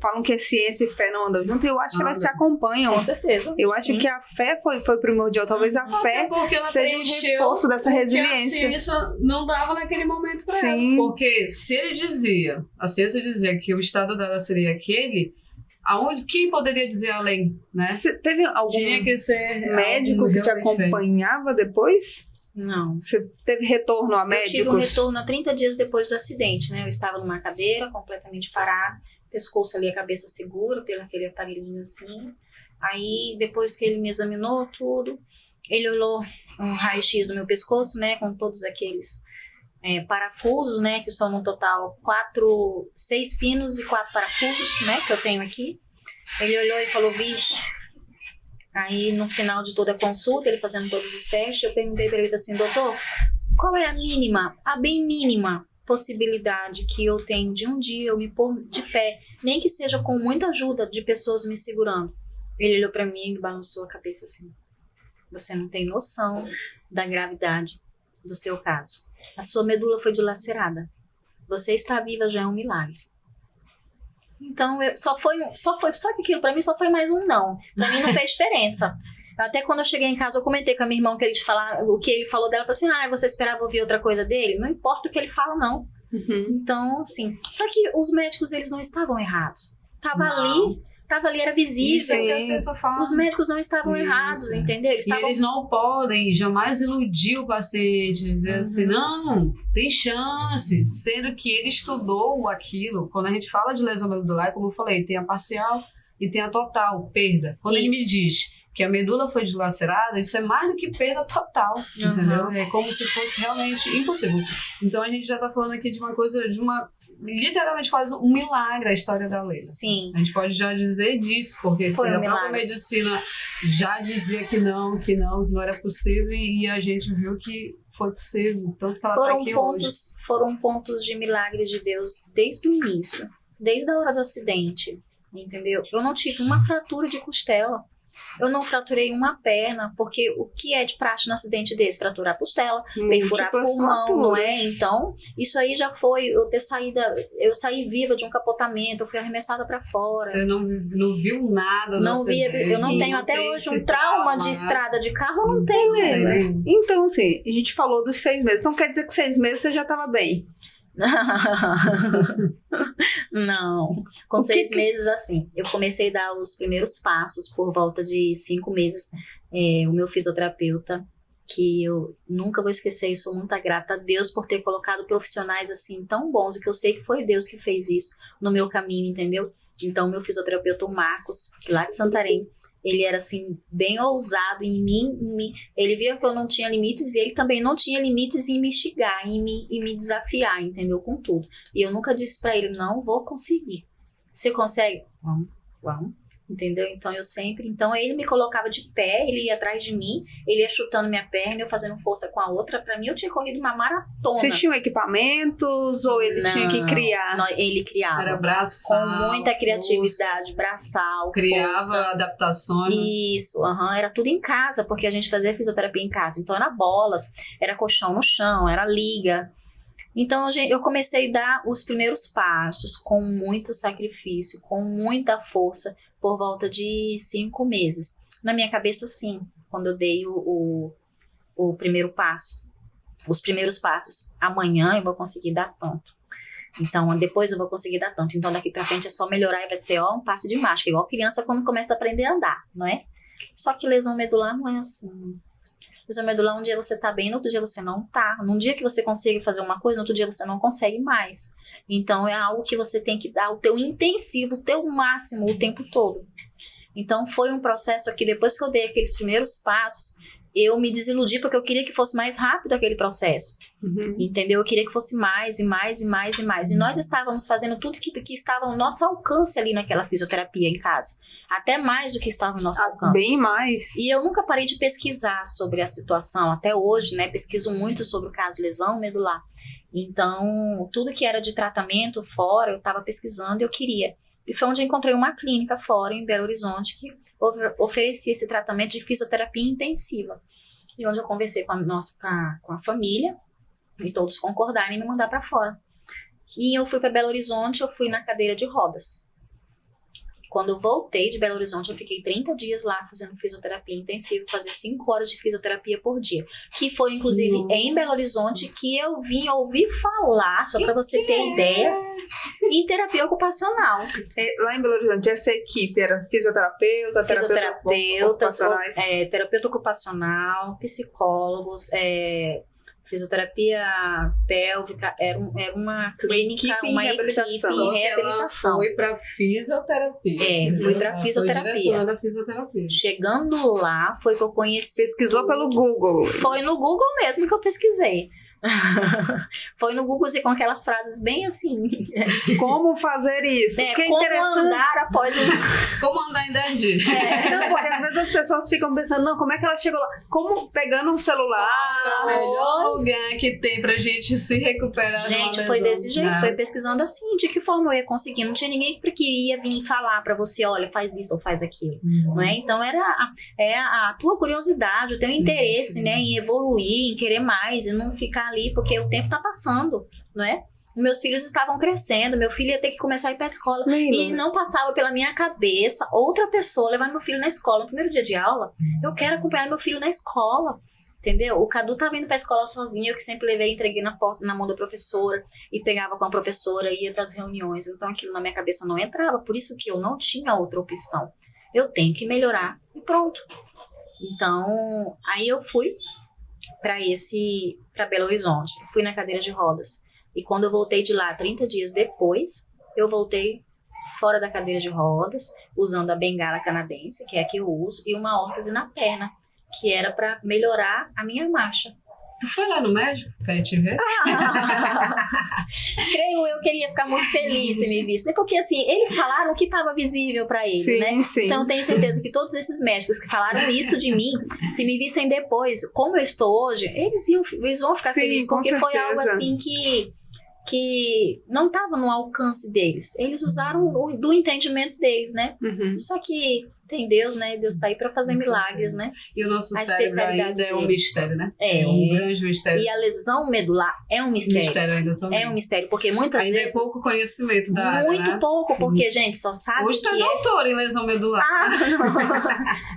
falam que ciência e fé não andam junto, e eu acho que elas se acompanham. Com certeza. Eu acho que a fé foi primordial, talvez a fé seja um reforço dessa resiliência. A ciência não dava naquele momento para ela. Porque se a ciência dizia que o estado dela seria aquele, quem poderia dizer além, né? Teve algum Tinha que ser médico que te acompanhava depois? Não. Você teve retorno a médicos? Eu tive um retorno a 30 dias depois do acidente, né? Eu estava numa cadeira, completamente parada, pescoço ali, a cabeça segura, pelo aquele aparelhinho assim. Aí, depois que ele me examinou tudo, ele olhou um raio-x do meu pescoço, né? Com todos aqueles parafusos, né, que são no total 6 pinos e 4 parafusos, né, que eu tenho aqui. Ele olhou e falou, vixe. Aí, no final de toda a consulta, ele fazendo todos os testes, eu perguntei para ele assim, doutor, qual é a bem mínima possibilidade que eu tenho de um dia eu me pôr de pé, nem que seja com muita ajuda de pessoas me segurando? Ele olhou para mim e balançou a cabeça assim, você não tem noção da gravidade do seu caso. A sua medula foi dilacerada. Você está viva já é um milagre. Então, só que aquilo para mim só foi mais um não. Para mim não fez diferença. Até quando eu cheguei em casa, eu comentei com a minha irmã o que ele falou dela. Eu falei assim, você esperava ouvir outra coisa dele? Não importa o que ele fala, não. Então, assim, só que os médicos, eles não estavam errados. Tava estava ali, era visível. Os médicos não estavam errados, entendeu? Eles não podem jamais iludir o paciente, dizer assim, não, tem chance, sendo que ele estudou aquilo. Quando a gente fala de lesão medular, como eu falei, tem a parcial e tem a total, perda. Quando ele me diz que a medula foi dilacerada, isso é mais do que perda total, entendeu? É como se fosse realmente impossível. Então a gente já tá falando aqui de uma coisa, literalmente quase um milagre a história da Leila. Sim. A gente pode já dizer disso, porque se a própria medicina já dizia que não era possível, e a gente viu que foi possível, tanto que ela tá aqui hoje. Foram pontos de milagre de Deus desde o início, desde a hora do acidente, entendeu? Eu não tive uma fratura de costela. Eu não fraturei uma perna, porque o que é de praxe no acidente desse? Fraturar a costela, perfurar pulmão, não é? Então, isso aí já foi eu saí viva de um capotamento, eu fui arremessada para fora. Você não viu nada no acidente? Eu não tenho até hoje um trauma de estrada de carro, eu não tenho, né? Então, assim, a gente falou dos 6 meses, então quer dizer que 6 meses você já estava bem? Não, com 6 meses assim, eu comecei a dar os primeiros passos por volta de 5 meses. O meu fisioterapeuta, que eu nunca vou esquecer, e sou muito grata a Deus por ter colocado profissionais assim tão bons, e que eu sei que foi Deus que fez isso no meu caminho, entendeu? Então, meu fisioterapeuta, o Marcos, lá de Santarém, ele era assim, bem ousado em mim. Ele via que eu não tinha limites, e ele também não tinha limites em me instigar, em me desafiar, entendeu? Com tudo. E eu nunca disse pra ele, não vou conseguir. Você consegue? Vamos. Entendeu? Então ele me colocava de pé, ele ia atrás de mim, ele ia chutando minha perna, eu fazendo força com a outra. Pra mim, eu tinha corrido uma maratona. Vocês tinham equipamentos ou ele tinha que criar? Não, ele criava. Era braçal. Com muita criatividade, braçal, criava força. Adaptações. Isso, era tudo em casa, porque a gente fazia fisioterapia em casa. Então era bolas, era colchão no chão, era liga. Então eu comecei a dar os primeiros passos com muito sacrifício, com muita força, por volta de 5 meses. Na minha cabeça, sim, quando eu dei o primeiro passo, os primeiros passos. Amanhã eu vou conseguir dar tanto. Então, depois eu vou conseguir dar tanto. Então, daqui pra frente é só melhorar e vai ser um passo de mágica, igual criança quando começa a aprender a andar, não é? Só que lesão medular não é assim. Lesão medular, um dia você tá bem, no outro dia você não tá. Num dia que você consegue fazer uma coisa, no outro dia você não consegue mais. Então, é algo que você tem que dar o teu intensivo, o teu máximo o tempo todo. Então, foi um processo que depois que eu dei aqueles primeiros passos, eu me desiludi porque eu queria que fosse mais rápido aquele processo. Entendeu? Eu queria que fosse mais e mais e mais e mais. E nós estávamos fazendo tudo que estava ao nosso alcance ali naquela fisioterapia em casa. Até mais do que estava ao nosso alcance. Bem mais. E eu nunca parei de pesquisar sobre a situação. Até hoje, né? Pesquiso muito sobre o caso lesão medular. Então, tudo que era de tratamento fora, eu estava pesquisando e eu queria. E foi onde eu encontrei uma clínica fora, em Belo Horizonte, que oferecia esse tratamento de fisioterapia intensiva. E onde eu conversei com a família, e todos concordaram em me mandar para fora. E eu fui para Belo Horizonte, eu fui na cadeira de rodas. Quando eu voltei de Belo Horizonte, eu fiquei 30 dias lá fazendo fisioterapia intensiva, fazer 5 horas de fisioterapia por dia. Que foi, inclusive, em Belo Horizonte que eu vim ouvir falar, só para você ter ideia, em terapia ocupacional. Lá em Belo Horizonte, essa equipe era fisioterapeuta, terapeuta ocupacional, psicólogos, fisioterapia pélvica, era uma clínica, uma equipe em reabilitação. Ela foi para fisioterapia. Fui para fisioterapia. Fisioterapia. Chegando lá, foi que eu conheci. Pesquisou pelo Google. Foi no Google mesmo que eu pesquisei. Foi no Google e com aquelas frases bem assim. Como fazer isso? Que como interessante. andar após Como andar em 10 dias. Não, porque às vezes as pessoas ficam pensando, não, como é que ela chegou lá? Como pegando um celular? O melhor lugar que tem pra gente se recuperar. Gente, foi desse jeito, foi pesquisando assim, de que forma eu ia conseguir. Não tinha ninguém que ia vir falar pra você, olha, faz isso ou faz aquilo. Não é? Então era a tua curiosidade, o teu interesse, né, em evoluir, em querer mais, e não ficar ali, porque o tempo tá passando, não é? Meus filhos estavam crescendo, meu filho ia ter que começar a ir pra escola, e não passava pela minha cabeça outra pessoa levar meu filho na escola. No primeiro dia de aula, eu quero acompanhar meu filho na escola. entendeu? O Cadu tava indo pra escola sozinho, eu que sempre levei e entreguei na mão da professora, e pegava com a professora, ia pras reuniões, então aquilo na minha cabeça não entrava, por isso que eu não tinha outra opção. Eu tenho que melhorar e pronto. Então, aí eu fui para Belo Horizonte, fui na cadeira de rodas, e quando eu voltei de lá, 30 dias depois, eu voltei fora da cadeira de rodas, usando a bengala canadense, que é a que eu uso, e uma órtese na perna, que era para melhorar a minha marcha. Tu foi lá no médico pra gente ver? Creio eu que ele ia ficar muito feliz se me visse, porque assim, eles falaram que estava visível para ele, sim, né? Sim. Então eu tenho certeza que todos esses médicos que falaram isso de mim, se me vissem depois, como eu estou hoje, eles vão ficar felizes, porque foi algo assim que não estava no alcance deles. Eles usaram do entendimento deles, né? Uhum. Só que tem Deus, né? Deus tá aí para fazer milagres, né? E o nosso cérebro ainda é um mistério, né? É um grande mistério. E a lesão medular é um mistério. Mistério ainda também. É um mistério, porque muitas ainda vezes... é pouco conhecimento da área, muito né? pouco, porque, gente, só sabe hoje que tá doutor em lesão medular.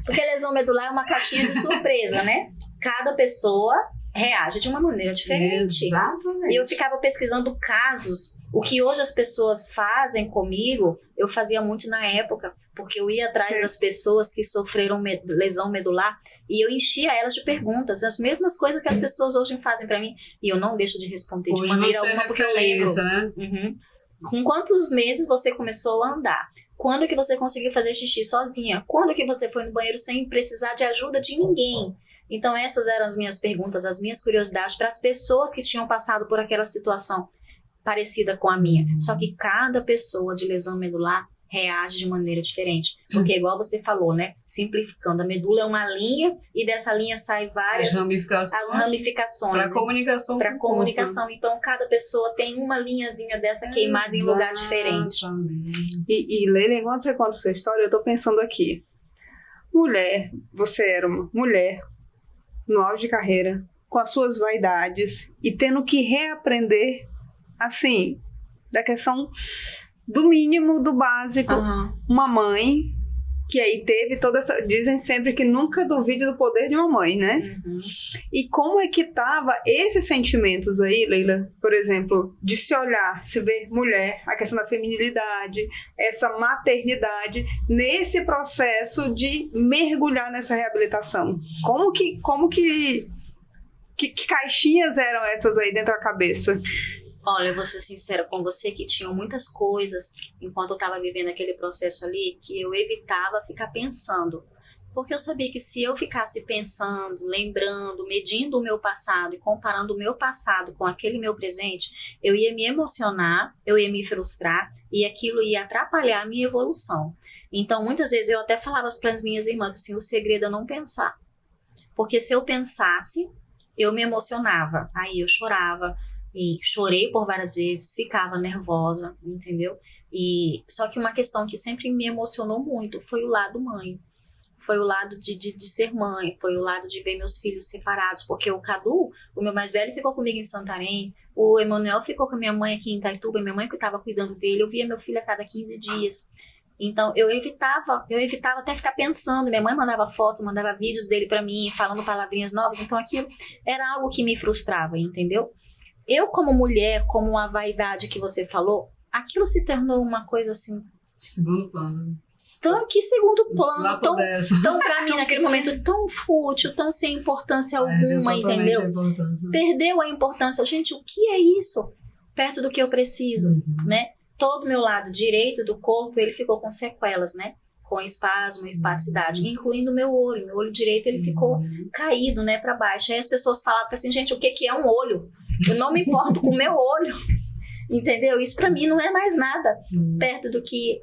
Porque a lesão medular é uma caixinha de surpresa, né? Cada pessoa reage de uma maneira diferente. Exatamente. E eu ficava pesquisando casos. O que hoje as pessoas fazem comigo, eu fazia muito na época, porque eu ia atrás das pessoas que sofreram lesão medular e eu enchia elas de perguntas, as mesmas coisas que as pessoas hoje fazem para mim, e eu não deixo de responder hoje de maneira alguma, porque eu lembro. Né? Uhum. Com quantos meses você começou a andar? Quando que você conseguiu fazer xixi sozinha? Quando que você foi no banheiro sem precisar de ajuda de ninguém? Então essas eram as minhas perguntas, as minhas curiosidades para as pessoas que tinham passado por aquela situação parecida com a minha. Só que cada pessoa de lesão medular reage de maneira diferente. Porque igual você falou, né? Simplificando, a medula é uma linha e dessa linha sai várias as ramificações. Para comunicação. Para comunicação. Então cada pessoa tem uma linhazinha dessa queimada em lugar diferente. E Leila, enquanto você conta a sua história, eu tô pensando aqui. Mulher, você era uma mulher no auge de carreira, com as suas vaidades e tendo que reaprender, assim, da questão do mínimo, do básico. Uma mãe que aí teve toda essa... Dizem sempre que nunca duvide do poder de uma mãe, né? E como é que tava esses sentimentos aí, Leila? Por exemplo, de se olhar, se ver mulher, a questão da feminilidade, essa maternidade, nesse processo de mergulhar nessa reabilitação. Como que caixinhas eram essas aí dentro da cabeça? Olha, eu vou ser sincera com você que tinham muitas coisas, enquanto eu estava vivendo aquele processo ali, que eu evitava ficar pensando. Porque eu sabia que se eu ficasse pensando, lembrando, medindo o meu passado e comparando o meu passado com aquele meu presente, eu ia me emocionar, eu ia me frustrar e aquilo ia atrapalhar a minha evolução. Então, muitas vezes eu até falava para as minhas irmãs assim, o segredo é não pensar. Porque se eu pensasse, eu me emocionava, aí eu chorava. E chorei por várias vezes, ficava nervosa, entendeu? E só que uma questão que sempre me emocionou muito foi o lado mãe. Foi o lado de ser mãe, foi o lado de ver meus filhos separados, porque o Cadu, o meu mais velho, ficou comigo em Santarém, o Emanuel ficou com a minha mãe aqui em Itaituba, minha mãe que estava cuidando dele, eu via meu filho a cada 15 dias. Então eu evitava até ficar pensando, minha mãe mandava fotos, mandava vídeos dele para mim, falando palavrinhas novas, então aquilo era algo que me frustrava, entendeu? Eu, como mulher, como a vaidade que você falou, aquilo se tornou uma coisa assim... Segundo plano. Que segundo plano, tão pra mim, naquele momento, tão fútil, tão sem importância alguma, entendeu? Perdeu a importância. Gente, o que é isso? Perto do que eu preciso, né? Todo o meu lado direito do corpo, ele ficou com sequelas, né? Com espasmo, espasticidade, incluindo o meu olho. Meu olho direito, ele ficou caído, né, pra baixo. Aí as pessoas falavam assim, gente, o que é um olho? Eu não me importo com o meu olho, entendeu? Isso pra mim não é mais nada perto do que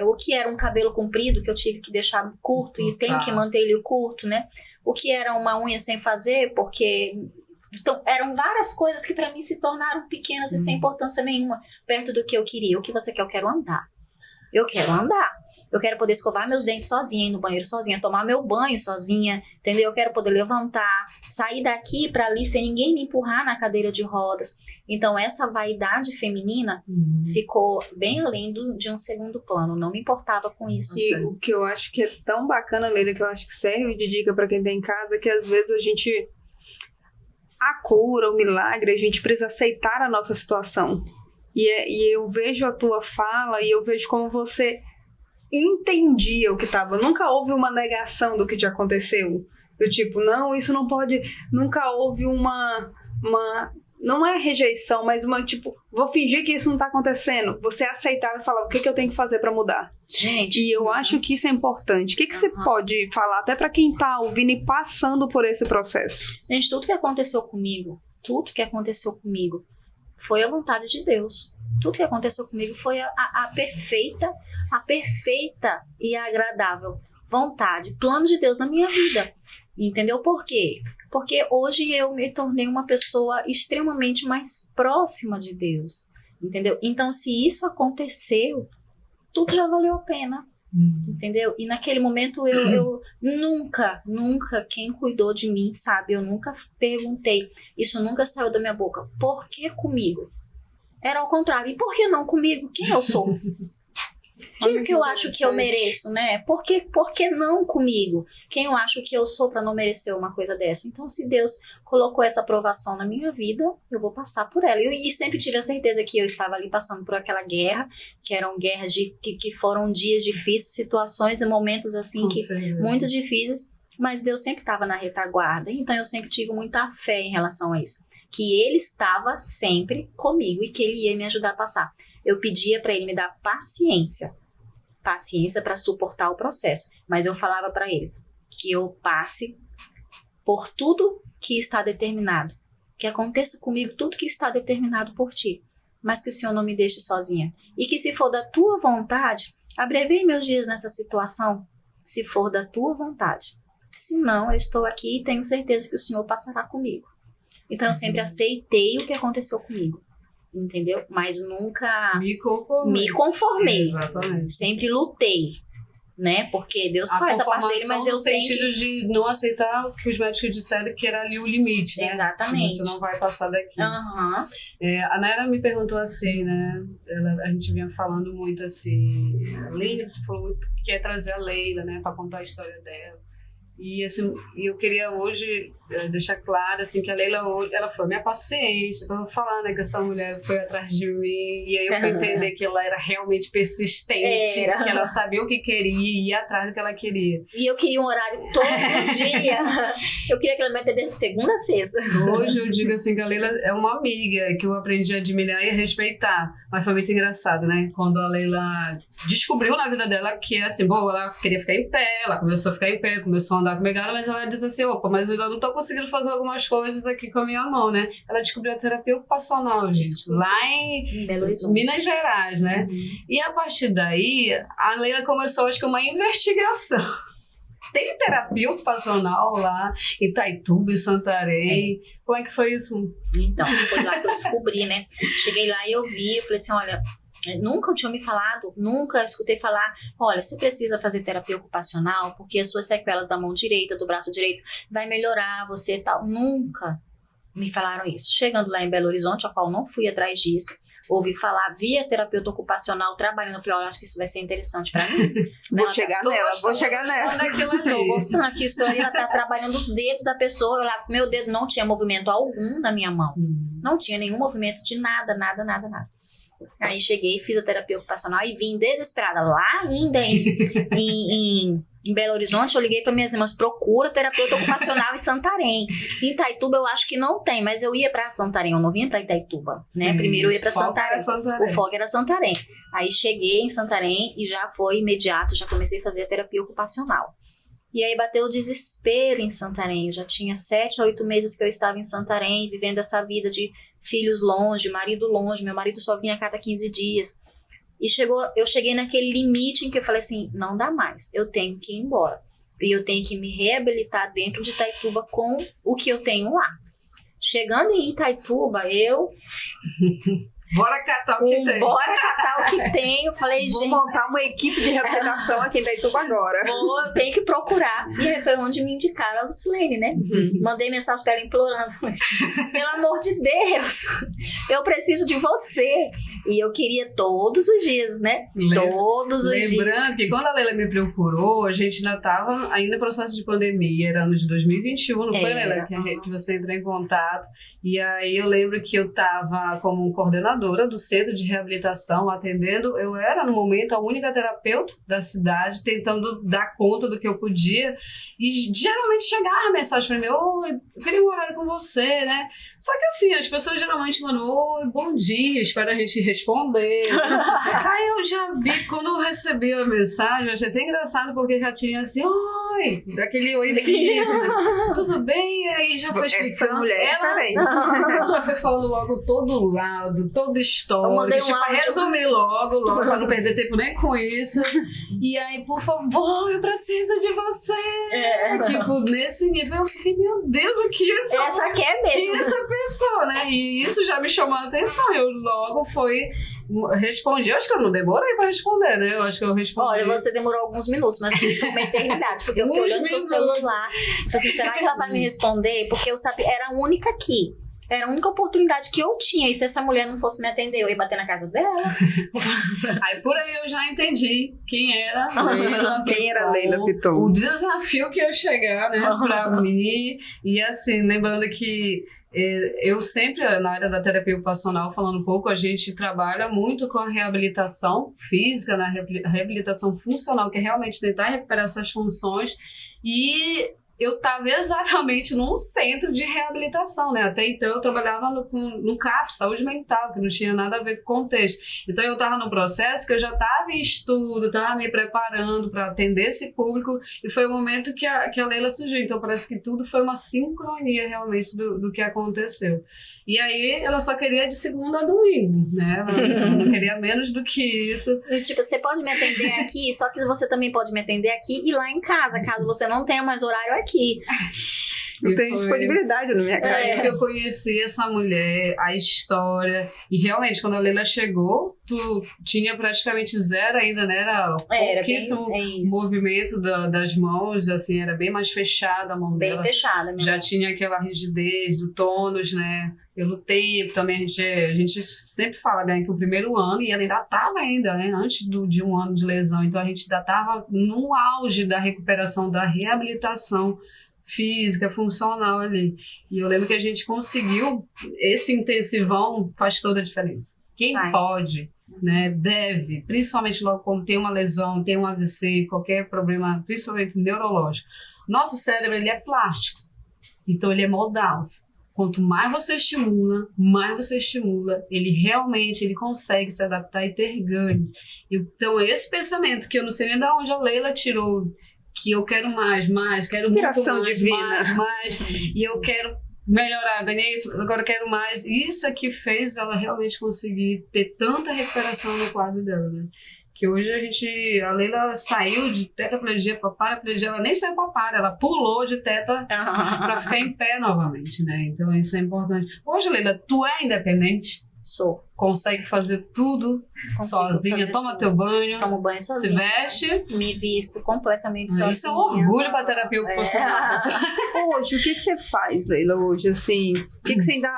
o que era um cabelo comprido, que eu tive que deixar curto e tenho que manter ele curto, né? O que era uma unha sem fazer, porque então, eram várias coisas que pra mim se tornaram pequenas e sem importância nenhuma perto do que eu queria. O que você quer? Eu quero andar. Eu quero andar. Eu quero poder escovar meus dentes sozinha, ir no banheiro sozinha, tomar meu banho sozinha, entendeu? Eu quero poder levantar, sair daqui para ali sem ninguém me empurrar na cadeira de rodas. Então, essa vaidade feminina ficou bem além de um segundo plano. Não me importava com isso. E o que eu acho que é tão bacana, Leila, que eu acho que serve de dica para quem tem em casa, que às vezes a gente a cura, o milagre, a gente precisa aceitar a nossa situação. E eu vejo a tua fala e eu vejo como você entendia o que estava. Nunca houve uma negação do que te aconteceu. Do tipo, não, isso não pode... Nunca houve uma não é rejeição, mas uma tipo, vou fingir que isso não está acontecendo. Você aceitava e falava, o que eu tenho que fazer para mudar? Gente... E eu acho que isso é importante. O que você pode falar, até para quem está ouvindo e passando por esse processo? Gente, tudo que aconteceu comigo foi a vontade de Deus. Tudo que aconteceu comigo foi a perfeita e agradável vontade, plano de Deus na minha vida. Entendeu por quê? Porque hoje eu me tornei uma pessoa extremamente mais próxima de Deus. Entendeu? Então, se isso aconteceu, tudo já valeu a pena. Entendeu? E naquele momento eu nunca, quem cuidou de mim, sabe? Eu nunca perguntei. Isso nunca saiu da minha boca. Por que comigo? Era ao contrário. E por que não comigo? Quem eu sou? O que eu acho que eu mereço, né? Por que não comigo? Quem eu acho que eu sou para não merecer uma coisa dessa? Então, se Deus colocou essa aprovação na minha vida, eu vou passar por ela. E sempre tive a certeza que eu estava ali passando por aquela guerra, que eram guerras que foram dias difíceis, situações e momentos assim muito difíceis, mas Deus sempre estava na retaguarda. Então, eu sempre tive muita fé em relação a isso. Que Ele estava sempre comigo e que Ele ia me ajudar a passar. Eu pedia para Ele me dar paciência para suportar o processo, mas eu falava para Ele que eu passe por tudo que está determinado, que aconteça comigo tudo que está determinado por Ti, mas que o Senhor não me deixe sozinha, e que se for da Tua vontade, abrevie meus dias nessa situação, se for da Tua vontade, se não, eu estou aqui e tenho certeza que o Senhor passará comigo. Então eu sempre aceitei o que aconteceu comigo. Entendeu? Mas nunca me conformei. Exatamente. Sempre lutei, né? Porque Deus faz a parte dele, mas eu tenho no sentido de não aceitar o que os médicos disseram que era ali o limite, né? Exatamente. Você não vai passar daqui. A Naira me perguntou assim, né? A gente vinha falando muito assim, Leila, você falou muito que quer trazer a Leila, né? Para contar a história dela. E assim, eu queria hoje deixar claro assim, que a Leila hoje, ela foi minha paciente, eu vou falar, né, que essa mulher foi atrás de mim, e aí eu fui entender que ela era realmente persistente, que ela sabia o que queria e ia atrás do que ela queria. E eu queria um horário todo dia, eu queria que ela me atendesse de segunda a sexta. Hoje eu digo assim que a Leila é uma amiga que eu aprendi a admirar e a respeitar, mas foi muito engraçado, né, quando a Leila descobriu na vida dela que assim, bom, ela queria ficar em pé, ela começou a ficar em pé, começou a andar comigo, mas ela diz assim, opa, mas eu não tô conseguindo fazer algumas coisas aqui com a minha mão, né? Ela descobriu a terapia ocupacional, gente, lá em Belo Horizonte, Minas Gerais, né? E a partir daí, a Leila começou, acho que, uma investigação. Tem terapia ocupacional lá em Itaituba, em Santarém. Como é que foi isso? Então, foi lá que eu descobri, né? Cheguei lá e eu vi, eu falei assim, olha, nunca tinham me falado, nunca escutei falar, olha, você precisa fazer terapia ocupacional porque as suas sequelas da mão direita, do braço direito, vai melhorar você e tal. Nunca me falaram isso. Chegando lá em Belo Horizonte, ao qual não fui atrás disso, ouvi falar, via terapeuta ocupacional trabalhando, eu falei, olha, acho que isso vai ser interessante pra mim. Vou chegar nessa. Tô gostando aqui, o senhor ela tá trabalhando os dedos da pessoa, eu lá, meu dedo não tinha movimento algum na minha mão, não tinha nenhum movimento de nada. Aí cheguei, fiz a terapia ocupacional e vim desesperada. Lá ainda em Belo Horizonte, eu liguei para minhas irmãs, procura terapeuta ocupacional em Santarém. Em Itaituba eu acho que não tem, mas eu ia para Santarém, eu não vinha para Itaituba, né? Primeiro eu ia para Santarém. O foco era Santarém. Aí cheguei em Santarém e já foi imediato, já comecei a fazer a terapia ocupacional. E aí bateu o desespero em Santarém. Eu já tinha 7 a 8 meses que eu estava em Santarém, vivendo essa vida de filhos longe, marido longe. Meu marido só vinha a cada 15 dias. E eu cheguei naquele limite em que eu falei assim, não dá mais, eu tenho que ir embora. E eu tenho que me reabilitar dentro de Itaituba com o que eu tenho lá. Chegando em Itaituba, eu Bora catar o que tem. Bora catar o que tem. Eu falei, Vou gente, montar uma equipe de reabilitação aqui em Itaituba agora. eu tenho que procurar. E aí foi onde me indicaram a Lucilene, né? Mandei mensagem pra ela implorando. Pelo amor de Deus, eu preciso de você. E eu queria todos os dias, né? Todos os dias. Lembrando que quando a Leila me procurou, a gente ainda estava ainda no processo de pandemia, era ano de 2021, não foi, Leila? Que você entrou em contato. E aí eu lembro que eu estava como coordenadora do centro de reabilitação, atendendo. Eu era, no momento, a única terapeuta da cidade, tentando dar conta do que eu podia. E geralmente chegava mensagem para mim: oi, eu queria um horário com você, né? Só que assim, as pessoas geralmente mandam: oi, bom dia, espero a gente responder. Aí eu já vi, quando eu recebi a mensagem, eu achei até engraçado, porque já tinha assim: oi, daquele oi finito, né? Tudo bem? Aí já foi explicando. Essa mulher é diferente. Já foi falando logo todo lado, toda história. Tipo, resumir logo, pra não perder tempo nem com isso. E aí, por favor, eu preciso de você. Tipo, nesse nível, eu fiquei, meu Deus, o que essa aqui é mesmo. Quem é essa pessoa, né? E isso já me chamou a atenção. Eu logo respondi. Eu acho que eu não demorei pra responder, né? Eu acho que eu respondi. Olha, você demorou alguns minutos, mas foi uma eternidade, porque eu fiquei olhando pro celular. Eu falei assim, será que ela vai me responder? Porque eu sabia, era a única aqui. Era a única oportunidade que eu tinha. E se essa mulher não fosse me atender, eu ia bater na casa dela. Aí por aí eu já entendi quem era Leila. Quem era Leila Piton. O desafio que ia chegar, né, pra mim. E assim, lembrando que eu sempre, na área da terapia ocupacional, falando um pouco, a gente trabalha muito com a reabilitação física, na reabilitação funcional, que é realmente tentar recuperar essas funções. E eu estava exatamente num centro de reabilitação, né? Até então eu trabalhava no CAP, saúde mental, que não tinha nada a ver com o contexto. Então eu estava no processo que eu já estava em estudo, estava me preparando para atender esse público, e foi o momento que a Leila surgiu. Então parece que tudo foi uma sincronia realmente do que aconteceu. E aí ela só queria de segunda a domingo, né? Ela não queria menos do que isso. Tipo, você pode me atender aqui, só que você também pode me atender aqui e lá em casa, caso você não tenha mais horário aqui. Não tem disponibilidade na minha casa. Que eu conheci essa mulher, a história, e realmente quando a Leila chegou, tu tinha praticamente zero ainda, né? Era pouquíssimo movimento das mãos, assim, era bem mais fechada a mão dela. Bem fechada mesmo. Já tinha aquela rigidez do tônus, né? Pelo tempo também, a gente sempre fala, né, que o primeiro ano, e ela ainda estava né, antes de um ano de lesão, então a gente ainda estava no auge da recuperação, da reabilitação física, funcional ali. E eu lembro que a gente conseguiu, esse intensivão faz toda a diferença. Quem pode, né, deve, principalmente logo quando tem uma lesão, tem um AVC, qualquer problema, principalmente neurológico. Nosso cérebro, ele é plástico, então ele é moldável. Quanto mais você estimula, ele realmente consegue se adaptar e ter ganho. Então esse pensamento, que eu não sei nem de onde a Leila tirou, que eu quero mais, quero inspiração muito mais, divina. mais, e eu quero melhorar, ganhei isso, mas agora eu quero mais. Isso é que fez ela realmente conseguir ter tanta recuperação no quadro dela, né? Que hoje a Leila saiu de tetraplegia para paraplegia, ela nem saiu para para, ela pulou de teta para ficar em pé novamente, né? Então isso é importante. Hoje, Leila, tu é independente? Sou. Consegue fazer tudo sozinha, toma teu banho, tomo banho sozinha, se veste, me visto completamente sozinha. Isso é um orgulho para terapia ocupacional. Hoje, o que você faz, Leila, hoje, assim? O que você ainda...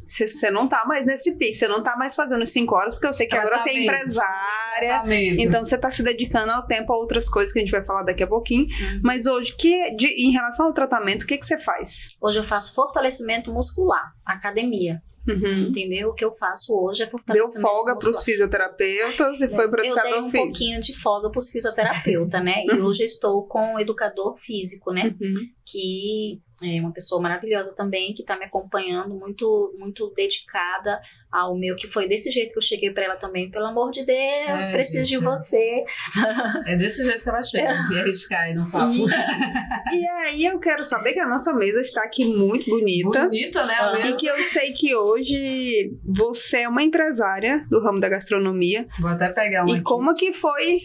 Você não tá mais nesse pique, você não tá mais fazendo 5 horas, porque eu sei que agora você é empresária, então você tá se dedicando ao tempo a outras coisas que a gente vai falar daqui a pouquinho. Mas hoje, em relação ao tratamento, o que você faz? Hoje eu faço fortalecimento muscular, academia. Entendeu? O que eu faço hoje é fortalecimento muscular. Deu folga para os fisioterapeutas e foi para o educador físico. Eu dei um pouquinho de folga para os fisioterapeutas, né? E hoje eu estou com o educador físico, né? Que é uma pessoa maravilhosa também, que está me acompanhando, muito, muito dedicada ao meu, que foi desse jeito que eu cheguei para ela também. Pelo amor de Deus, preciso de você. É desse jeito que ela chega, e a gente cai no papo. E aí eu quero saber que a nossa mesa está aqui muito bonita. Bonita, né? A mesa. E que eu sei que hoje você é uma empresária do ramo da gastronomia. Vou até pegar uma E aqui. Como que foi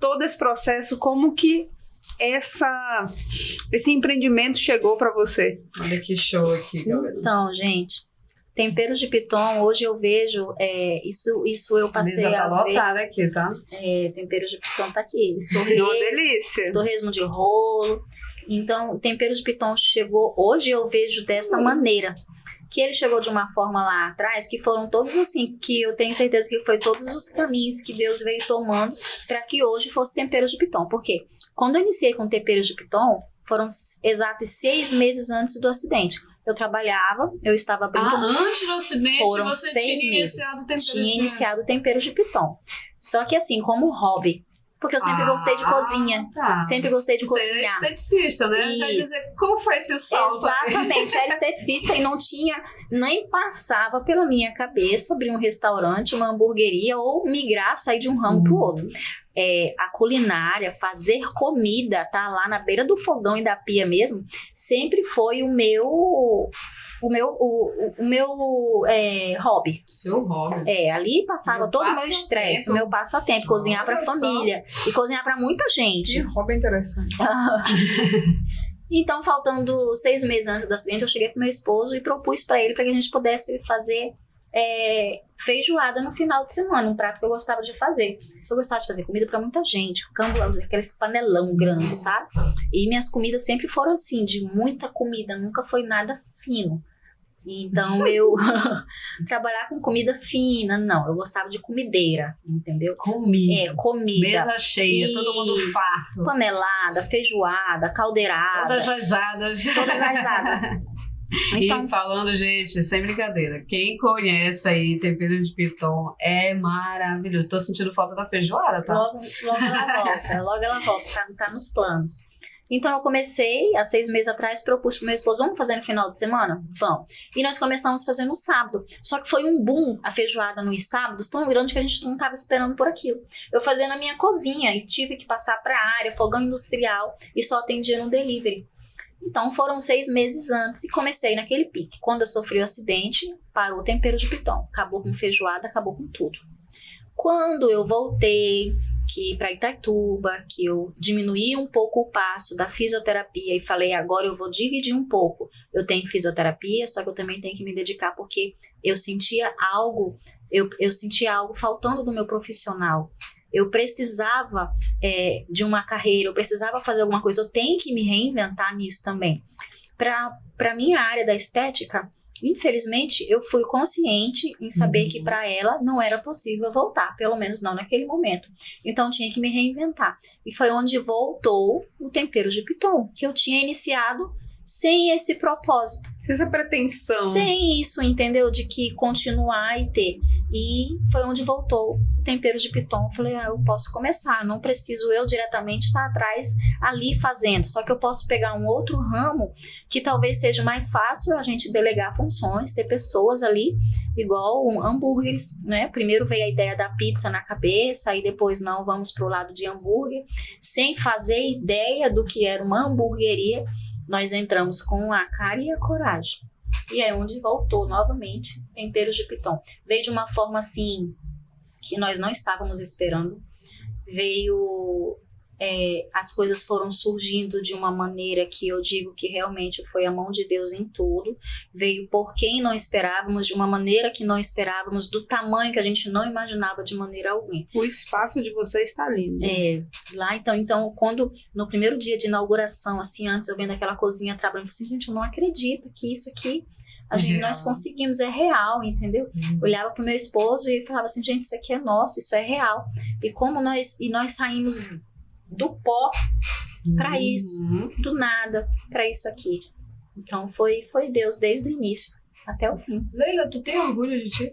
todo esse processo? Como que esse empreendimento chegou para você? Olha que show aqui, galera. Então, gente, Temperos de Piton, hoje eu vejo, isso eu passei a mesa tá a ver. lotada aqui, tá? Temperos de Piton tá aqui. É uma delícia. Torresmo de rolo. Então, Temperos de Piton chegou, hoje eu vejo dessa maneira. Que ele chegou de uma forma lá atrás, que foram todos assim, que eu tenho certeza que foi todos os caminhos que Deus veio tomando para que hoje fosse Temperos de Piton. Por quê? Quando eu iniciei com Temperos de Piton, foram exatos 6 meses antes do acidente. Eu trabalhava, eu estava abrindo... Antes do acidente foram você 6 tinha meses. iniciado Temperos de Tinha iniciado Temperos de Piton. Só que assim, como hobby. Porque eu sempre gostei de cozinha. Tá. Sempre gostei de Você cozinhar. é esteticista, né? Isso. Quer dizer, como foi esse salto? Exatamente, era esteticista e não tinha, nem passava pela minha cabeça abrir um restaurante, uma hamburgueria ou migrar, sair de um ramo para o outro. A culinária, fazer comida, tá lá na beira do fogão e da pia mesmo, sempre foi o meu hobby. Seu hobby. Ali passava Meu todo o meu passatempo. estresse, o meu passatempo, cozinhar para Olha só. família e cozinhar para muita Que gente. hobby interessante. Então, faltando 6 meses antes do acidente, eu cheguei pro meu esposo e propus para ele para que a gente pudesse fazer feijoada no final de semana, um prato que eu gostava de fazer. Eu gostava de fazer comida para muita gente, aqueles panelão grande, sabe? E minhas comidas sempre foram assim, de muita comida, nunca foi nada fino. Então, eu trabalhar com comida fina, não, eu gostava de comideira, entendeu? Comida. Comida. Mesa cheia, todo mundo Isso. farto. Panelada, feijoada, caldeirada. Todas as adas. Todas as adas. Então, E falando, gente, sem brincadeira, quem conhece aí Tempero de Piton é maravilhoso. Tô sentindo falta da feijoada, tá? logo ela volta, tá nos planos. Então eu comecei, há 6 meses atrás, propus pro meu esposo, vamos fazer no final de semana? Vamos. E nós começamos a fazer no sábado. Só que foi um boom a feijoada nos sábados, tão grande que a gente não estava esperando por aquilo. Eu fazia na minha cozinha e tive que passar para a área, fogão industrial, e só atendia no delivery. Então foram 6 meses antes e comecei naquele pique. Quando eu sofri o acidente, parou o Tempero de Piton. Acabou com feijoada, acabou com tudo. Quando eu voltei para Itaituba, que eu diminuí um pouco o passo da fisioterapia e falei, agora eu vou dividir um pouco. Eu tenho fisioterapia, só que eu também tenho que me dedicar porque eu sentia algo faltando do meu profissional. Eu precisava de uma carreira, eu precisava fazer alguma coisa, eu tenho que me reinventar nisso também. Para minha área da estética, infelizmente, eu fui consciente em saber que para ela não era possível voltar, pelo menos não naquele momento. Então, tinha que me reinventar. E foi onde voltou o Tempero de Piton, que eu tinha iniciado sem esse propósito. Sem essa pretensão. Sem isso, entendeu? De que continuar e ter. E foi onde voltou o Tempero de Piton. Eu falei, eu posso começar, não preciso eu diretamente estar atrás ali fazendo, só que eu posso pegar um outro ramo que talvez seja mais fácil a gente delegar funções, ter pessoas ali, igual hambúrgueres, né? Primeiro veio a ideia da pizza na cabeça, aí depois não, vamos pro lado de hambúrguer, sem fazer ideia do que era uma hamburgueria. Nós entramos com a cara e a coragem. E é onde voltou novamente Temperos de Piton. Veio de uma forma assim que nós não estávamos esperando. Veio... as coisas foram surgindo de uma maneira que eu digo que realmente foi a mão de Deus em tudo. Veio por quem não esperávamos, de uma maneira que não esperávamos, do tamanho que a gente não imaginava de maneira alguma. O espaço de vocês está lindo. Lá então, quando no primeiro dia de inauguração, assim, antes eu vendo aquela cozinha trabalhando, eu falei assim, gente, eu não acredito que isso aqui nós conseguimos, é real, entendeu? Olhava pro meu esposo e falava assim, gente, isso aqui é nosso, isso é real. E como nós saímos do pó para isso, do nada para isso aqui. Então foi Deus desde o início até o fim. Leila, tu tem orgulho de ti?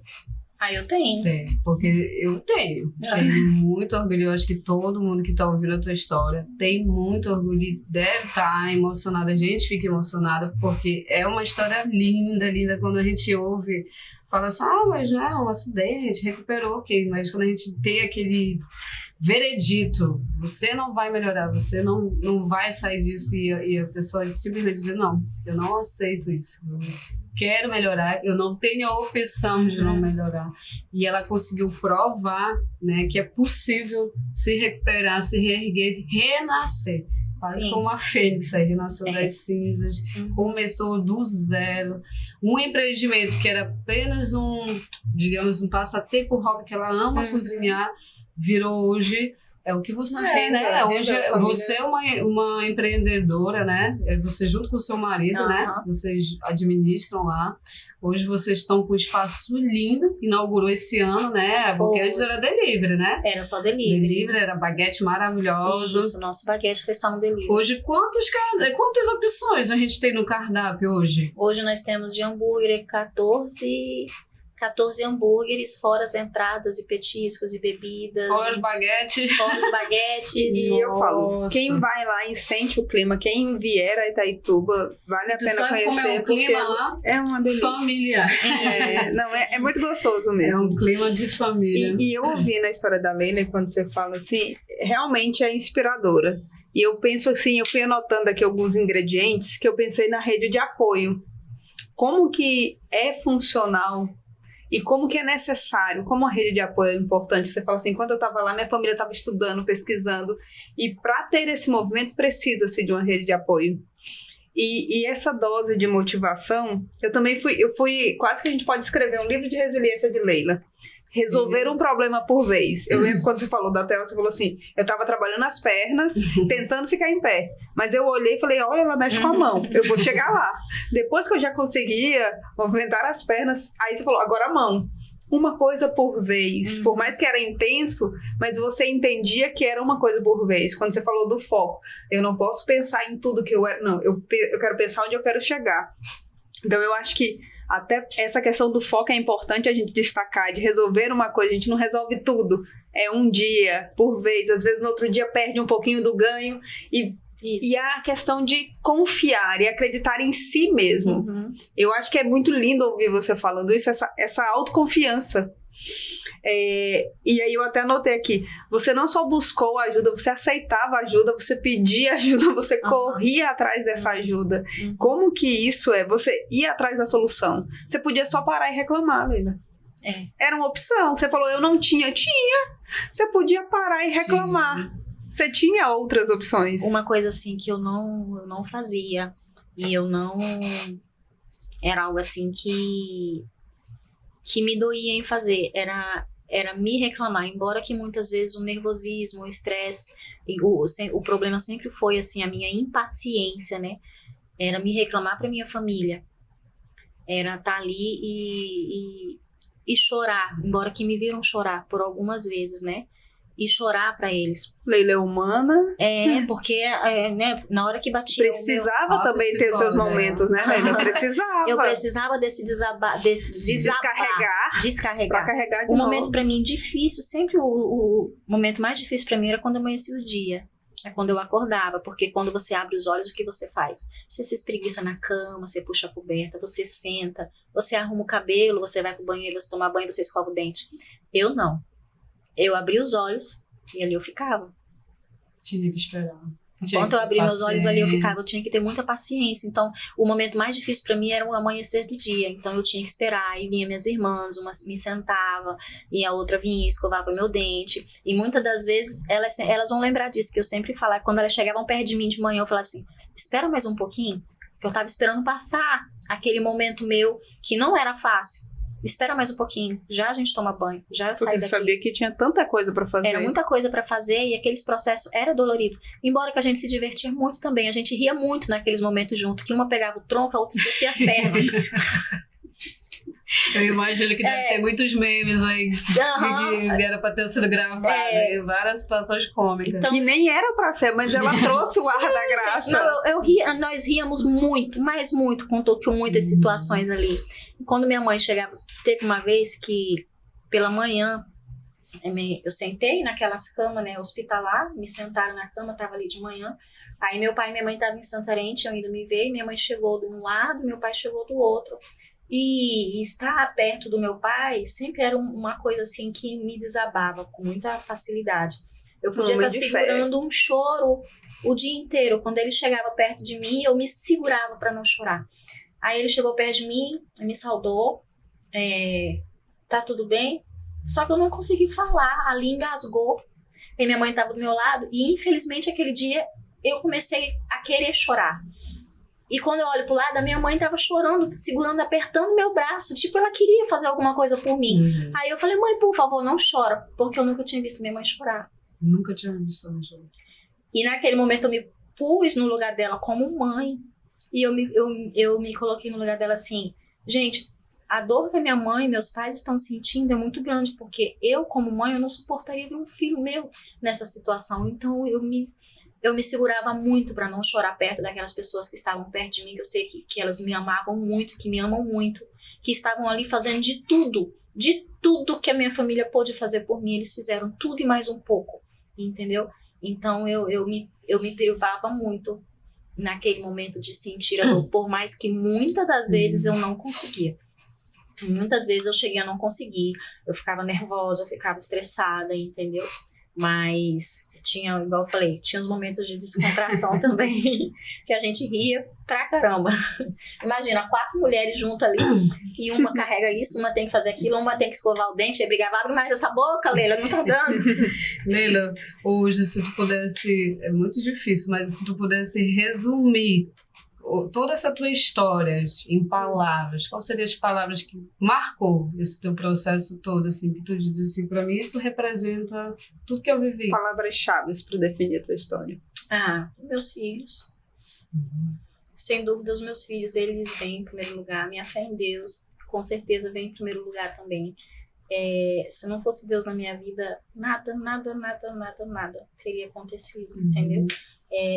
Eu tenho. Tem, porque eu tenho. Tenho muito orgulho. Eu acho que todo mundo que tá ouvindo a tua história tem muito orgulho e deve estar emocionada. A gente fica emocionada porque é uma história linda, linda. Quando a gente ouve, fala assim, mas não é um acidente, recuperou, ok. Mas quando a gente tem aquele veredito, você não vai melhorar, você não vai sair disso e a pessoa simplesmente dizer, não, eu não aceito isso. Eu quero melhorar, eu não tenho a opção de não melhorar. E ela conseguiu provar, né, que é possível se recuperar, se reerguer, renascer. quase Sim. como uma fênix aí, nasceu das cinzas, começou do zero. Um empreendimento que era apenas digamos, um passatempo, hobby que ela ama cozinhar, virou hoje o que você Uma é, renda, né? Hoje renda da família. você é uma empreendedora, né? Você junto com o seu marido, né? Vocês administram lá. Hoje vocês estão com um espaço lindo, inaugurou esse ano, né? Porque antes era delivery, né? Era só delivery. Delivery, era baguete maravilhosa. Isso, nosso baguete foi só um delivery. Hoje, quantas opções a gente tem no cardápio hoje? Hoje nós temos de hambúrguer 14 hambúrgueres, fora as entradas e petiscos e bebidas. Fora os baguetes. Fora os baguetes. E eu falo, Nossa. quem vai lá e sente o clima, quem vier a Itaituba, vale a Tu pena sabe como conhecer, é o clima porque lá? é uma delícia. Familiar. É muito gostoso É mesmo. um clima de família. E eu ouvi na história da Leila, quando você fala assim, realmente é inspiradora. E eu penso assim, eu fui anotando aqui alguns ingredientes que eu pensei na rede de apoio. Como que é funcional e como que é necessário, como a rede de apoio é importante. Você fala assim, quando eu estava lá, minha família estava estudando, pesquisando, e para ter esse movimento precisa-se de uma rede de apoio. E essa dose de motivação, eu fui, quase que a gente pode escrever um livro de resiliência de Leila. Resolver um problema por vez. Eu lembro quando você falou da tela, você falou assim, eu estava trabalhando as pernas, tentando ficar em pé. Mas eu olhei e falei, olha, ela mexe com a mão, eu vou chegar lá. Depois que eu já conseguia movimentar as pernas, aí você falou, agora a mão. Uma coisa por vez. Por mais que era intenso, mas você entendia que era uma coisa por vez. Quando você falou do foco, eu não posso pensar em tudo que eu era. Não, eu quero pensar onde eu quero chegar. Então eu acho que até essa questão do foco é importante a gente destacar, de resolver uma coisa. A gente não resolve tudo. É um dia por vez. Às vezes no outro dia perde um pouquinho do ganho. E a questão de confiar e acreditar em si mesmo. Eu acho que é muito lindo ouvir você falando isso, essa autoconfiança. E aí eu até anotei aqui, você não só buscou ajuda, você aceitava ajuda, você pedia ajuda, você corria atrás dessa ajuda. Como que isso é? Você ia atrás da solução. Você podia só parar e reclamar, Leila. Era uma opção. Você falou, eu não tinha. Você podia parar e reclamar. Você tinha outras opções. Uma coisa assim que eu não fazia, e eu não... Era algo assim que me doía em fazer, era me reclamar, embora que muitas vezes o nervosismo, o estresse, o problema sempre foi assim, a minha impaciência, né? Era me reclamar para minha família, era estar ali e chorar, embora que me viram chorar por algumas vezes, né? E chorar para eles. Leila é humana. Porque né, na hora que batia precisava também ter seus momentos, né, Leila? Precisava. Eu precisava desse descarregar. Pra carregar de O novo. momento para mim difícil, sempre o momento mais difícil para mim era quando amanhecia o dia. É quando eu acordava, porque quando você abre os olhos, o que você faz? Você se espreguiça na cama, você puxa a coberta, você senta, você arruma o cabelo, você vai pro banheiro, você toma banho, você escova o dente. Eu não. Eu abri os olhos e ali eu ficava. Tinha que esperar. Enquanto eu abri meus olhos ali eu ficava, eu tinha que ter muita paciência. Então, o momento mais difícil para mim era o amanhecer do dia. Então, eu tinha que esperar. E vinha minhas irmãs, uma me sentava e a outra vinha e escovava meu dente. E muitas das vezes elas vão lembrar disso, que eu sempre falava, quando elas chegavam perto de mim de manhã, eu falava assim, espera mais um pouquinho, que eu tava esperando passar aquele momento meu que não era fácil. Espera mais um pouquinho, já a gente toma banho, já eu saio Porque daqui. você sabia que tinha tanta coisa pra fazer. Era muita coisa pra fazer e aqueles processos era dolorido. Embora que a gente se divertia muito também, a gente ria muito naqueles momentos junto, que uma pegava o tronco, a outra esquecia as pernas. Eu imagino que deve ter muitos memes aí que era pra ter sido gravado em várias situações cômicas. Então, que nem era pra ser, mas ela trouxe o ar da graça. Não, nós ríamos muito, mas muito com muitas situações ali. Quando minha mãe chegava, teve uma vez que pela manhã eu sentei naquelas camas, né, hospitalar, me sentaram na cama, tava ali de manhã. Aí meu pai e minha mãe estavam em Santarém, tinham ido me ver, minha mãe chegou de um lado, meu pai chegou do outro. E estar perto do meu pai sempre era uma coisa assim que me desabava com muita facilidade. Eu podia estar segurando um choro o dia inteiro. Quando ele chegava perto de mim, eu me segurava para não chorar. Aí ele chegou perto de mim, me saudou, tá tudo bem? Só que eu não consegui falar, ali engasgou. E minha mãe estava do meu lado e infelizmente aquele dia eu comecei a querer chorar. E quando eu olho pro lado, a minha mãe tava chorando, segurando, apertando meu braço. Tipo, ela queria fazer alguma coisa por mim. Aí eu falei, mãe, por favor, não chora. Porque eu nunca tinha visto minha mãe chorar. Nunca tinha visto ela chorar. E naquele momento eu me pus no lugar dela como mãe. E eu me coloquei no lugar dela assim, gente, a dor que a minha mãe e meus pais estão sentindo é muito grande, porque eu, como mãe, eu não suportaria ver um filho meu nessa situação. Então eu me segurava muito para não chorar perto daquelas pessoas que estavam perto de mim, que eu sei que elas me amavam muito, que me amam muito, que estavam ali fazendo de tudo que a minha família pôde fazer por mim, eles fizeram tudo e mais um pouco, entendeu? Então eu me privava muito naquele momento de sentir a dor, por mais que muitas das vezes eu não conseguia. Muitas vezes eu cheguei a não conseguir, eu ficava nervosa, eu ficava estressada, entendeu? Mas tinha, igual eu falei, tinha os momentos de descontração também, que a gente ria pra caramba. Imagina, 4 mulheres juntas ali, e uma carrega isso, uma tem que fazer aquilo, uma tem que escovar o dente, aí brigava, abre mais essa boca, Leila, não tá dando. Leila, hoje, se tu pudesse, é muito difícil, mas se tu pudesse resumir toda essa tua história em palavras, quais seriam as palavras que marcou esse teu processo todo, assim, que tu diz assim, pra mim isso representa tudo que eu vivi? Palavras-chave para definir a tua história. Meus filhos. Sem dúvida, os meus filhos, eles vêm em primeiro lugar. Minha fé em Deus, com certeza, vem em primeiro lugar também. Se não fosse Deus na minha vida, nada teria acontecido, entendeu?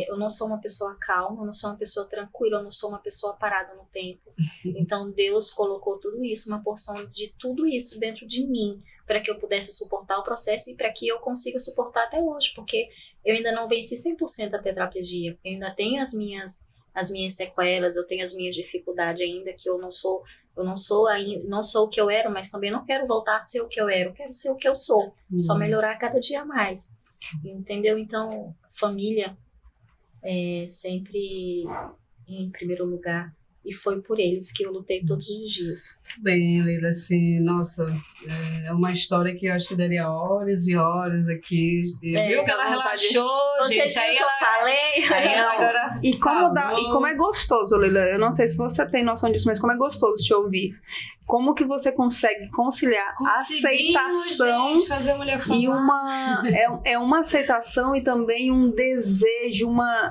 Eu não sou uma pessoa calma, eu não sou uma pessoa tranquila, eu não sou uma pessoa parada no tempo. Então Deus colocou tudo isso, uma porção de tudo isso dentro de mim, para que eu pudesse suportar o processo e para que eu consiga suportar até hoje, porque eu ainda não venci 100% a tetraplegia, eu ainda tenho as minhas sequelas, eu tenho as minhas dificuldades ainda, que eu não sou o que eu era, mas também não quero voltar a ser o que eu era, eu quero ser o que eu sou, só melhorar cada dia mais, entendeu? Então, família sempre em primeiro lugar, e foi por eles que eu lutei todos os dias. Muito bem, Leila, assim, nossa, é uma história que eu acho que daria horas e horas aqui. Viu que ela relaxou, gente, Você aí viu que eu falei? Aí ela agora E como é gostoso, Leila, eu não sei se você tem noção disso, mas como é gostoso te ouvir. Como que você consegue conciliar a aceitação, gente, fazer a mulher falar. E uma aceitação e também um desejo,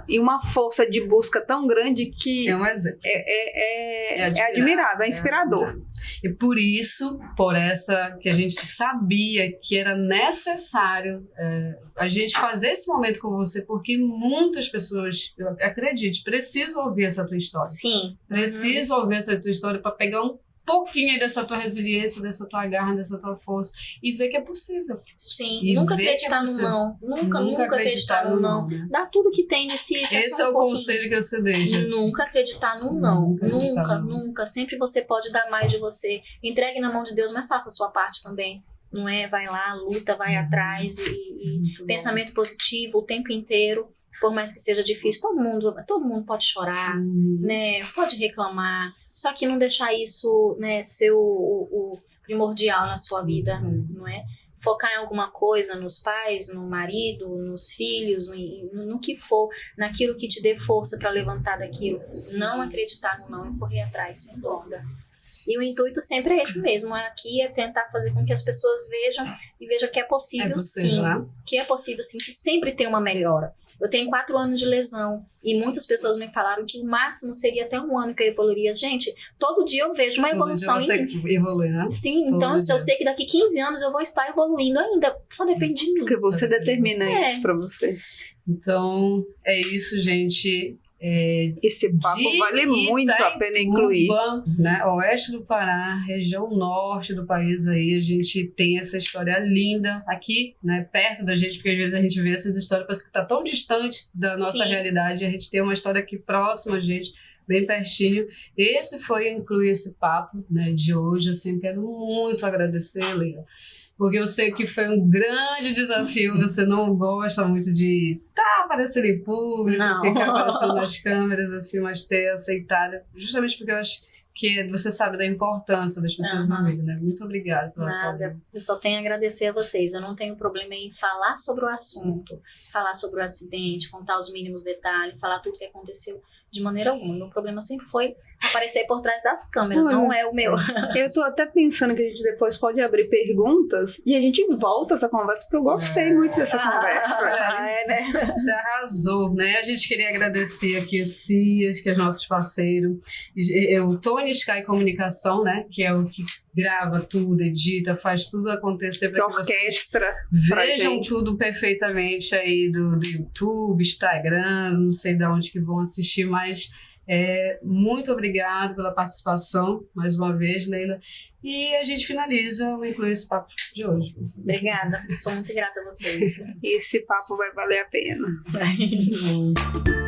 e uma força de busca tão grande que é um exemplo. É admirável, é inspirador. E por isso, que a gente sabia que era necessário a gente fazer esse momento com você, porque muitas pessoas, eu acredito, precisam ouvir essa tua história. Sim. Precisam ouvir essa tua história para pegar um pouquinho aí dessa tua resiliência, dessa tua garra, dessa tua força, e ver que é possível. Sim, nunca acreditar no não. Nunca acreditar no não. Dá tudo que tem de si. Esse é o conselho que você deixa. Nunca acreditar no não. Nunca. Sempre você pode dar mais de você. Entregue na mão de Deus, mas faça a sua parte também. Não é? Vai lá, luta, vai atrás e pensamento positivo o tempo inteiro. Por mais que seja difícil, todo mundo pode chorar, né? Pode reclamar, só que não deixar isso, né, ser o primordial na sua vida, não é? Focar em alguma coisa, nos pais, no marido, nos filhos, no que for, naquilo que te dê força para levantar daquilo. Não acreditar no não e correr atrás, sem dúvida. E o intuito sempre é esse mesmo, aqui é tentar fazer com que as pessoas vejam que é possível, sim, que é possível sim, que sempre tem uma melhora. Eu tenho 4 anos de lesão e muitas pessoas me falaram que o máximo seria até 1 ano que eu evoluiria. Gente, todo dia eu vejo uma evolução. Todo dia você evolui, né? Sim, todo então dia. Eu sei que daqui 15 anos eu vou estar evoluindo ainda. Só depende de mim. Porque você determina isso pra você. Então, é isso, gente. Esse papo vale muito a pena incluir. Né? Oeste do Pará, região norte do país aí, a gente tem essa história linda aqui, né, perto da gente, porque às vezes a gente vê essas histórias, parece que tá tão distante da nossa realidade, a gente tem uma história aqui próxima a gente, bem pertinho. Esse foi incluir esse papo, né, de hoje, assim, quero muito agradecer, Leila, porque eu sei que foi um grande desafio, você não gosta muito de aparecendo em público, ficar aparecendo nas câmeras, assim, mas ter aceitado, justamente porque eu acho porque você sabe da importância das pessoas na vida, né? Muito obrigada pela sua Nada, vida. eu só tenho a agradecer a vocês. Eu não tenho problema em falar sobre o assunto, falar sobre o acidente, contar os mínimos detalhes, falar tudo que aconteceu de maneira alguma. Meu problema sempre foi aparecer por trás das câmeras, não é o meu. Eu tô até pensando que a gente depois pode abrir perguntas e a gente volta essa conversa, porque eu gostei muito dessa conversa. Né? Você arrasou, né? A gente queria agradecer aqui a Cias, que é nosso parceiro, o Tony Sky Comunicação, né? Que é o que grava tudo, edita, faz tudo acontecer Que para que orquestra. vejam tudo perfeitamente aí do YouTube, Instagram, não sei de onde que vão assistir, mas muito obrigado pela participação, mais uma vez, Leila. E a gente finaliza o Inclui esse Papo de hoje. Obrigada, sou muito grata a vocês. Esse papo vai valer a pena. Muito bom.